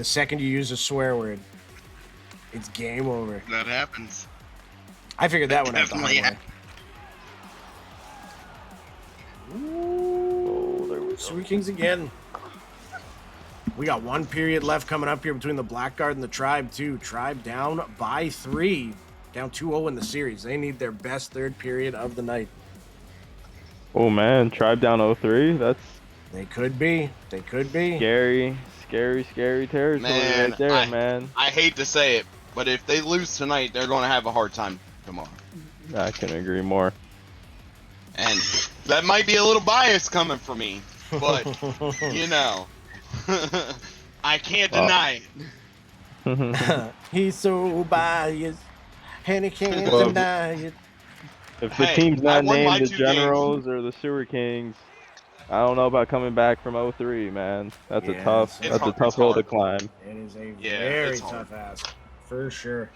second you use a swear word, it's game over. That happens. I figured that one out the hard Definitely way. Oh, there we go. Sewer Kings again. We got 1 period left coming up here between the Blackguard and the Tribe, too. Tribe down by 3. Down 2-0 in the series. They need their best third period of the night. Oh man, Tribe down 0-3. That's They could be. They could be. scary territory Man, right there, man. I hate to say it, but if they lose tonight, they're going to have a hard time tomorrow. I can agree more. And that might be a little bias coming from me, but you know, I can't deny it. He's so biased, and he can't Well, deny it. If the Hey, team's I not won my named the 2 games. Generals or the Sewer Kings, I don't know about coming back from 0-3, man. That's Yeah, a tough, it's that's a hard- tough it's hill to hard. climb. It is a Yeah, very it's hard. tough ask, for sure.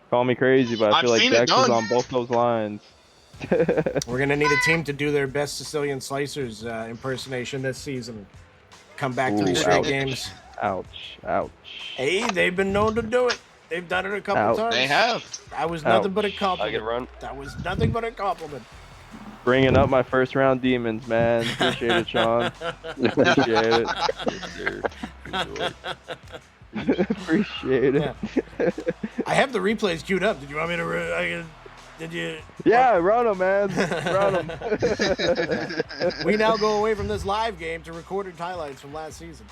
Call me crazy, but I I've feel like seen it Dex is done. on both those lines. We're gonna need a team to do their best Sicilian Slicers impersonation this season. Come back 3 Ooh, straight ouch. games. Ouch, ouch. Hey, they've been known to do it. They've done it a couple Ouch. times. They have. That was nothing but a Ouch. I compliment. get run. That was nothing but a compliment. Bringing up my first round demons, man. Appreciate it, Sean. Appreciate it. Appreciate it. I have the replays queued up. Did you want me to? Did you? Yeah, run them, man. Run them. We now go away from this live game to recorded highlights from last season.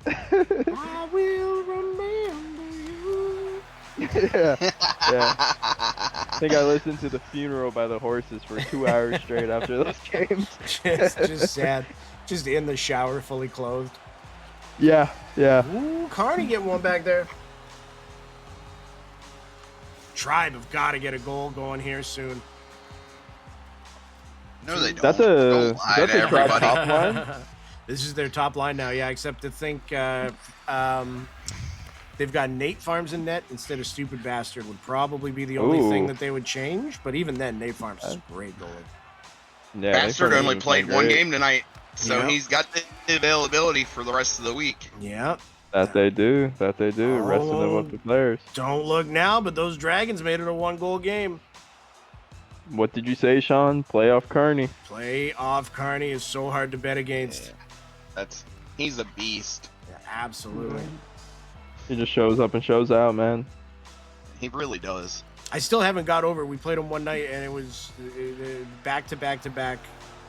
I will remember you. Yeah. I think I listened to The Funeral by the Horses for 2 hours straight after those games. just sad. Just in the shower, fully clothed. Yeah. Ooh, Carney getting one back there. Tribe have got to get a goal going here soon. No, they don't. That's Don't a lie that's to a Tribe everybody. top line. This is their top line now, yeah, except to think they've got Nate Farms in net instead of Stupid Bastard would probably be the only thing Ooh. that they would change. But even then, Nate Farms is a great goalie. Yeah, Bastard they only played one great. game tonight, so Yeah. he's got the availability for the rest of the week. Yeah. That they do. Resting them up to players. Don't look now, but those Dragons made it a 1-goal game. What did you say, Sean? Playoff Carney. Play off Carney is so hard to bet against. He's a beast. Yeah, absolutely. He just shows up and shows out, man. He really does. I still haven't got over. We played him one night, and it was back to back to back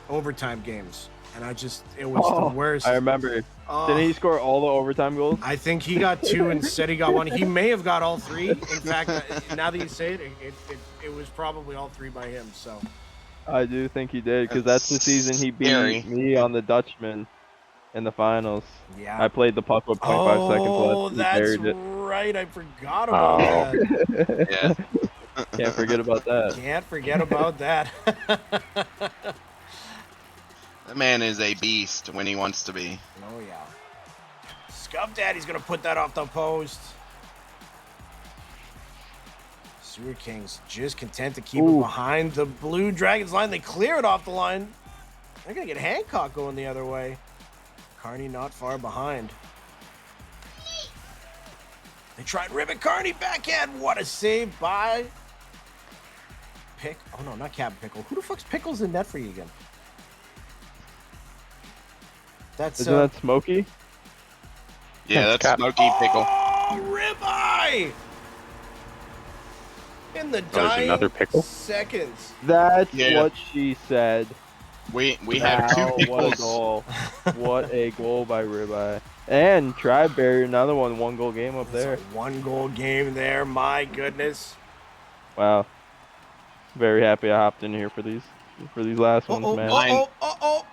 overtime games, and it was the worst. I remember. Oh, Didn't he score all the overtime goals? I think he got 2 and said he got 1. He may have got all 3. In fact, now that you say it, it was probably all 3 by him. So I do think he did, because that's the season he beat me on the Dutchman in the finals. yeah. I played the puck with 0.5 seconds left. Oh, He that's buried it. right. I forgot about that. Yeah. Can't forget about that. Can't forget about that. That man is a beast when he wants to be. Oh, yeah. Scuff Daddy's going to put that off the post. Sewer Kings just content to keep it behind the Blue Dragons line. They clear it off the line. They're going to get Hancock going the other way. Carney not far behind. They try and rip it. Carney backhand. What a save by Oh, no, not Captain Pickle. Who the fuck's Pickle's in net for you again? That's Isn't that Smokey? Yeah, that's Smokey Pickle. Oh, ribeye! In the dying another pickle? seconds. That's Yeah. what she said. We have 2 Wow, what a pickles. goal. What a goal by Ribeye. And Tribe buried another one goal game up there. It's a 1-goal game there. My goodness. Wow. Very happy I hopped in here for these last ones, man.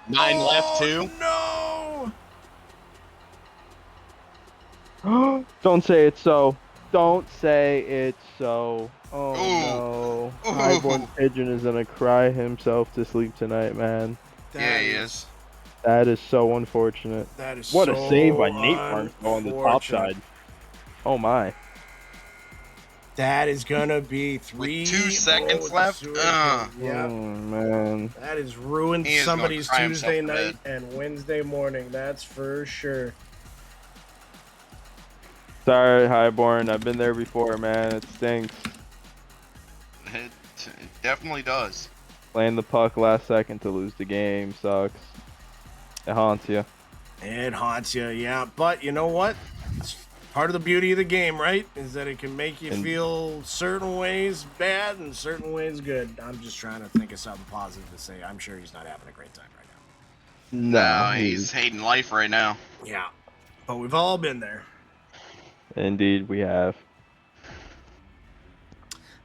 Nine left, too. No! Don't say it's so. Don't say it's so. Oh no. Ooh. Highborn Pigeon is gonna cry himself to sleep tonight, man. Yeah, he is. That is so unfortunate. That is What a so save by Nate Barnes on the top unfortunate. side. Oh my. That is gonna be 3. With 2 seconds with left? the Sewer. Yeah. Oh man. That has ruined He is gonna somebody's cry himself Tuesday to night bed. and Wednesday morning. That's for sure. Sorry, Highborn. I've been there before, man. It stinks. It definitely does. Playing the puck last second to lose the game sucks. It haunts you. It haunts you, yeah. But you know what? It's part of the beauty of the game, right? Is that it can make you feel certain ways bad and certain ways good. I'm just trying to think of something positive to say. I'm sure he's not having a great time right now. No, he's hating life right now. Yeah. But we've all been there. Indeed, we have.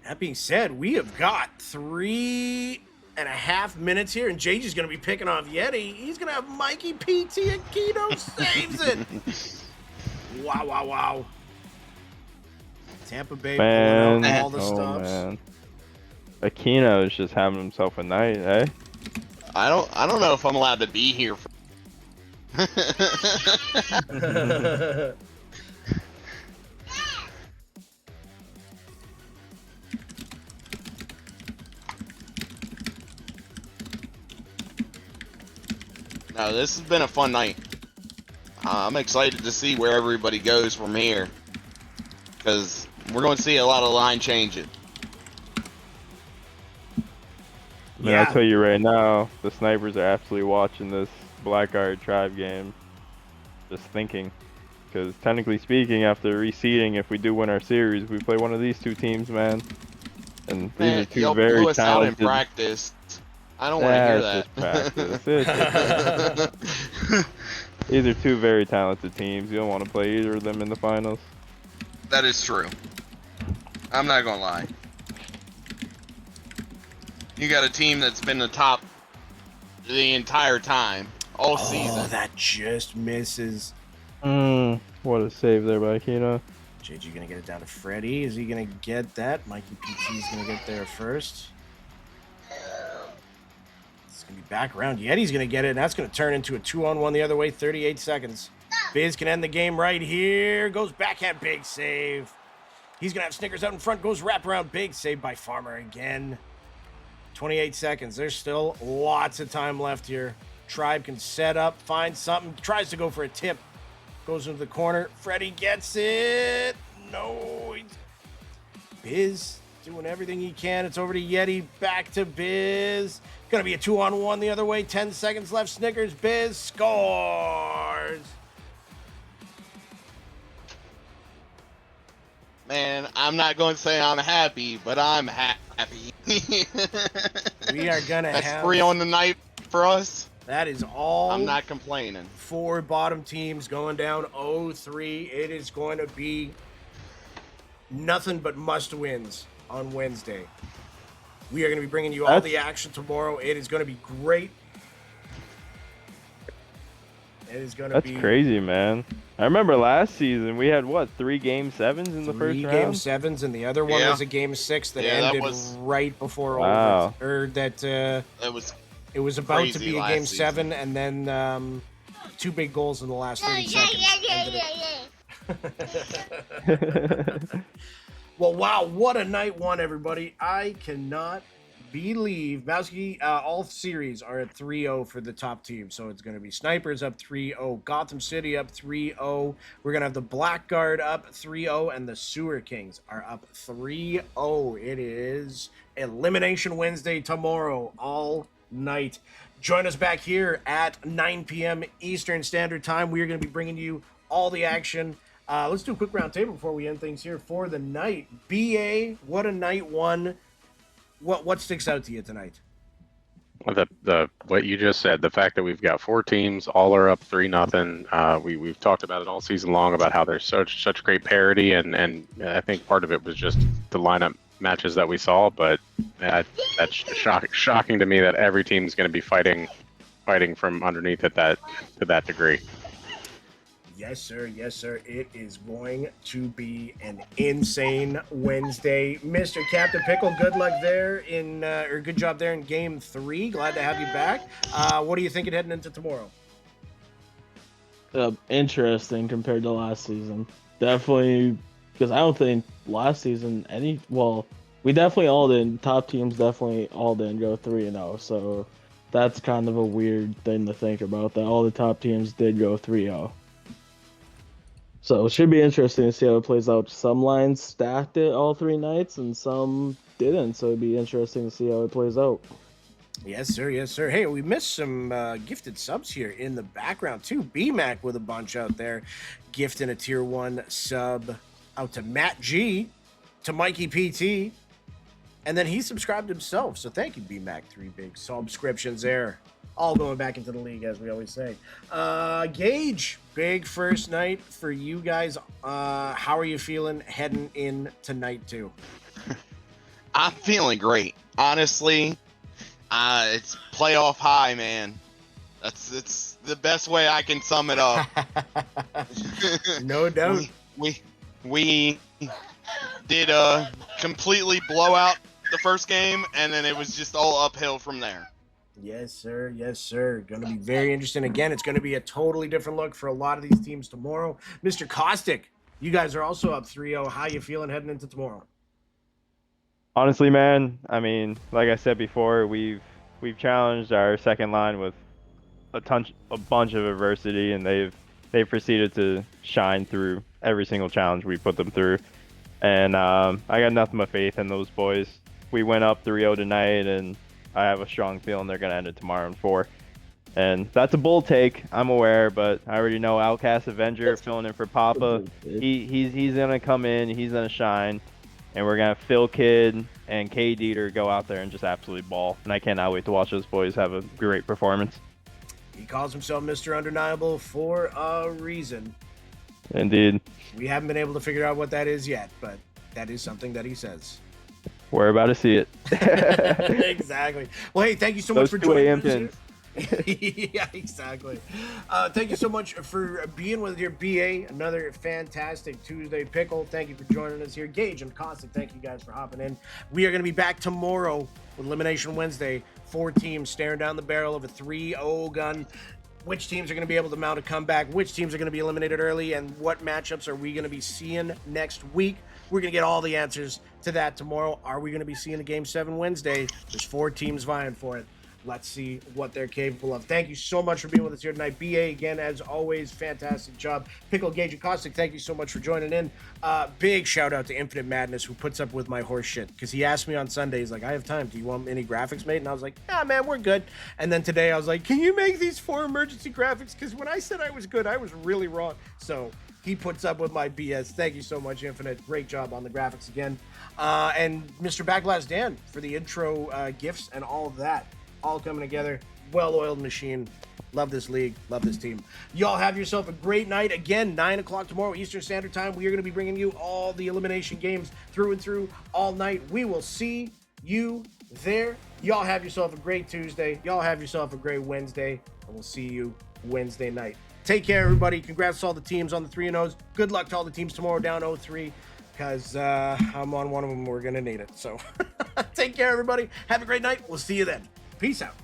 That being said, we have got 3.5 minutes here, and JG's going to be picking off Yeti. He's going to have Mikey PT and Keno saves it. Wow, wow, wow. Tampa Bay Man, pulling out all the oh stops. man. Aquino is just having himself a night, eh? I don't know if I'm allowed to be here. No, this has been a fun night. I'm excited to see where everybody goes from here, because we're going to see a lot of line changing. Man, I'll tell you right now, the snipers are absolutely watching this Blackguard Tribe game, just thinking. Because technically speaking, after reseeding, if we do win our series, we play one of these 2 teams, man. And these are 2 y'all very blew us out in talented. practice. I don't want to hear that. Just practice. It's just these are 2 very talented teams. You don't want to play either of them in the finals. That is true. I'm not gonna lie. You got a team that's been the top the entire time, all season. Oh, that just misses. What a save there by Aquino. JG gonna get it down to Freddie. Is he gonna get that? Mikey PT's gonna get there first. It's gonna be back around. Yeti's gonna get it, and that's gonna turn into a 2-on-1 the other way. 38 seconds. Biz can end the game right here. Goes backhand, big save. He's gonna have Snickers out in front. Goes wraparound, big save by Farmer again. 28 seconds. There's still lots of time left here. Tribe can set up, find something. Tries to go for a tip. Goes into the corner. Freddie gets it. No. Biz doing everything he can. It's over to Yeti, back to Biz. Gonna be a 2-on-1 the other way. 10 seconds left. Snickers, Biz scores. Man, I'm not going to say I'm happy, but I'm happy. We are gonna That's have 3 on the night for us. That is all. I'm not complaining. 4 bottom teams going down 0-3. It is going to be nothing but must wins on Wednesday. We are going to be bringing you all the action tomorrow. It is going to be great. It is going to be. That's crazy, man. I remember last season we had 3 game 7s in the first round. 3 game 7s, and the other one was a game 6 that ended right before over. Or that it was about to be a game 7, and then 2 big goals in the last 30 seconds. Well, wow, what a night one, everybody. I cannot believe Mowski, all series are at 3-0 for the top team. So it's going to be Snipers up 3-0, Gotham City up 3-0. We're going to have the Blackguard up 3-0, and the Sewer Kings are up 3-0. It is Elimination Wednesday tomorrow, all night. Join us back here at 9 p.m. Eastern Standard Time. We are going to be bringing you all the action. Let's do a quick round table before we end things here for the night. BA, what a night one. What sticks out to you tonight? The what you just said, the fact that we've got 4 teams, all are up 3-0. We've talked about it all season long about how there's such great parity, and I think part of it was just the lineup matches that we saw. But that's shocking to me that every team is going to be fighting from underneath to that degree. Yes, sir. Yes, sir. It is going to be an insane Wednesday. Mr. Captain Pickle, good luck there or good job there in game 3. Glad to have you back. What are you thinking heading into tomorrow? Interesting compared to last season. Definitely, because I don't think last season we definitely all didn't. Top teams definitely all didn't go 3-0. So that's kind of a weird thing to think about, that all the top teams did go 3-0. So it should be interesting to see how it plays out. Some lines stacked it all 3 nights and some didn't. So it'd be interesting to see how it plays out. Yes, sir. Yes, sir. Hey, we missed some gifted subs here in the background, too. BMAC with a bunch out there. Gifting a tier 1 sub out to Matt G, to Mikey PT, and then he subscribed himself. So thank you, BMAC. 3 big subscriptions there. All going back into the league, as we always say. Gage, big first night for you guys. How are you feeling heading in tonight, too? I'm feeling great. Honestly, it's playoff high, man. It's the best way I can sum it up. No doubt. We did completely blow out the first game, and then it was just all uphill from there. Yes, sir. Yes, sir. Going to be very interesting. Again, it's going to be a totally different look for a lot of these teams tomorrow. Mr. Caustic, you guys are also up 3-0. How you feeling heading into tomorrow? Honestly, man, I mean, like I said before, we've challenged our second line with a bunch of adversity, and they've proceeded to shine through every single challenge we put them through. And I got nothing but faith in those boys. We went up 3-0 tonight, and I have a strong feeling they're going to end it tomorrow in 4. And that's a bold take, I'm aware, but I already know Outcast Avenger filling in for Papa. He's going to come in, he's going to shine, and we're going to Phil Kidd and K Dieter go out there and just absolutely ball. And I cannot wait to watch those boys have a great performance. He calls himself Mr. Undeniable for a reason. Indeed. We haven't been able to figure out what that is yet, but that is something that he says. We're about to see it. Exactly. Well, hey, thank you so much for joining us here. Yeah, exactly. Thank you so much for being with your BA. Another fantastic Tuesday Pickle. Thank you for joining us here. Gage and Caustic, thank you guys for hopping in. We are going to be back tomorrow with Elimination Wednesday. 4 teams staring down the barrel of a 3-0 gun. Which teams are going to be able to mount a comeback? Which teams are going to be eliminated early? And what matchups are we going to be seeing next week? We're going to get all the answers to that tomorrow. Are we going to be seeing a Game 7 Wednesday? There's 4 teams vying for it. Let's see what they're capable of. Thank you so much for being with us here tonight. BA, again, as always, fantastic job. Pickle, Gage, and Caustic, thank you so much for joining in. Big shout out to Infinite Madness, who puts up with my horse shit. Because he asked me on Sunday, he's like, I have time. Do you want any graphics made? And I was like, yeah, man, we're good. And then today I was like, can you make these 4 emergency graphics? Because when I said I was good, I was really wrong. So he puts up with my BS. Thank you so much, Infinite. Great job on the graphics again. And Mr. Backlash Dan for the intro gifts and all of that. All coming together. Well-oiled machine. Love this league. Love this team. Y'all have yourself a great night. Again, 9 o'clock tomorrow, Eastern Standard Time. We are going to be bringing you all the elimination games through and through all night. We will see you there. Y'all have yourself a great Tuesday. Y'all have yourself a great Wednesday. And we'll see you Wednesday night. Take care, everybody. Congrats to all the teams on the 3-0s. Good luck to all the teams tomorrow down 0-3. Because I'm on one of them. We're going to need it. So take care, everybody. Have a great night. We'll see you then. Peace out.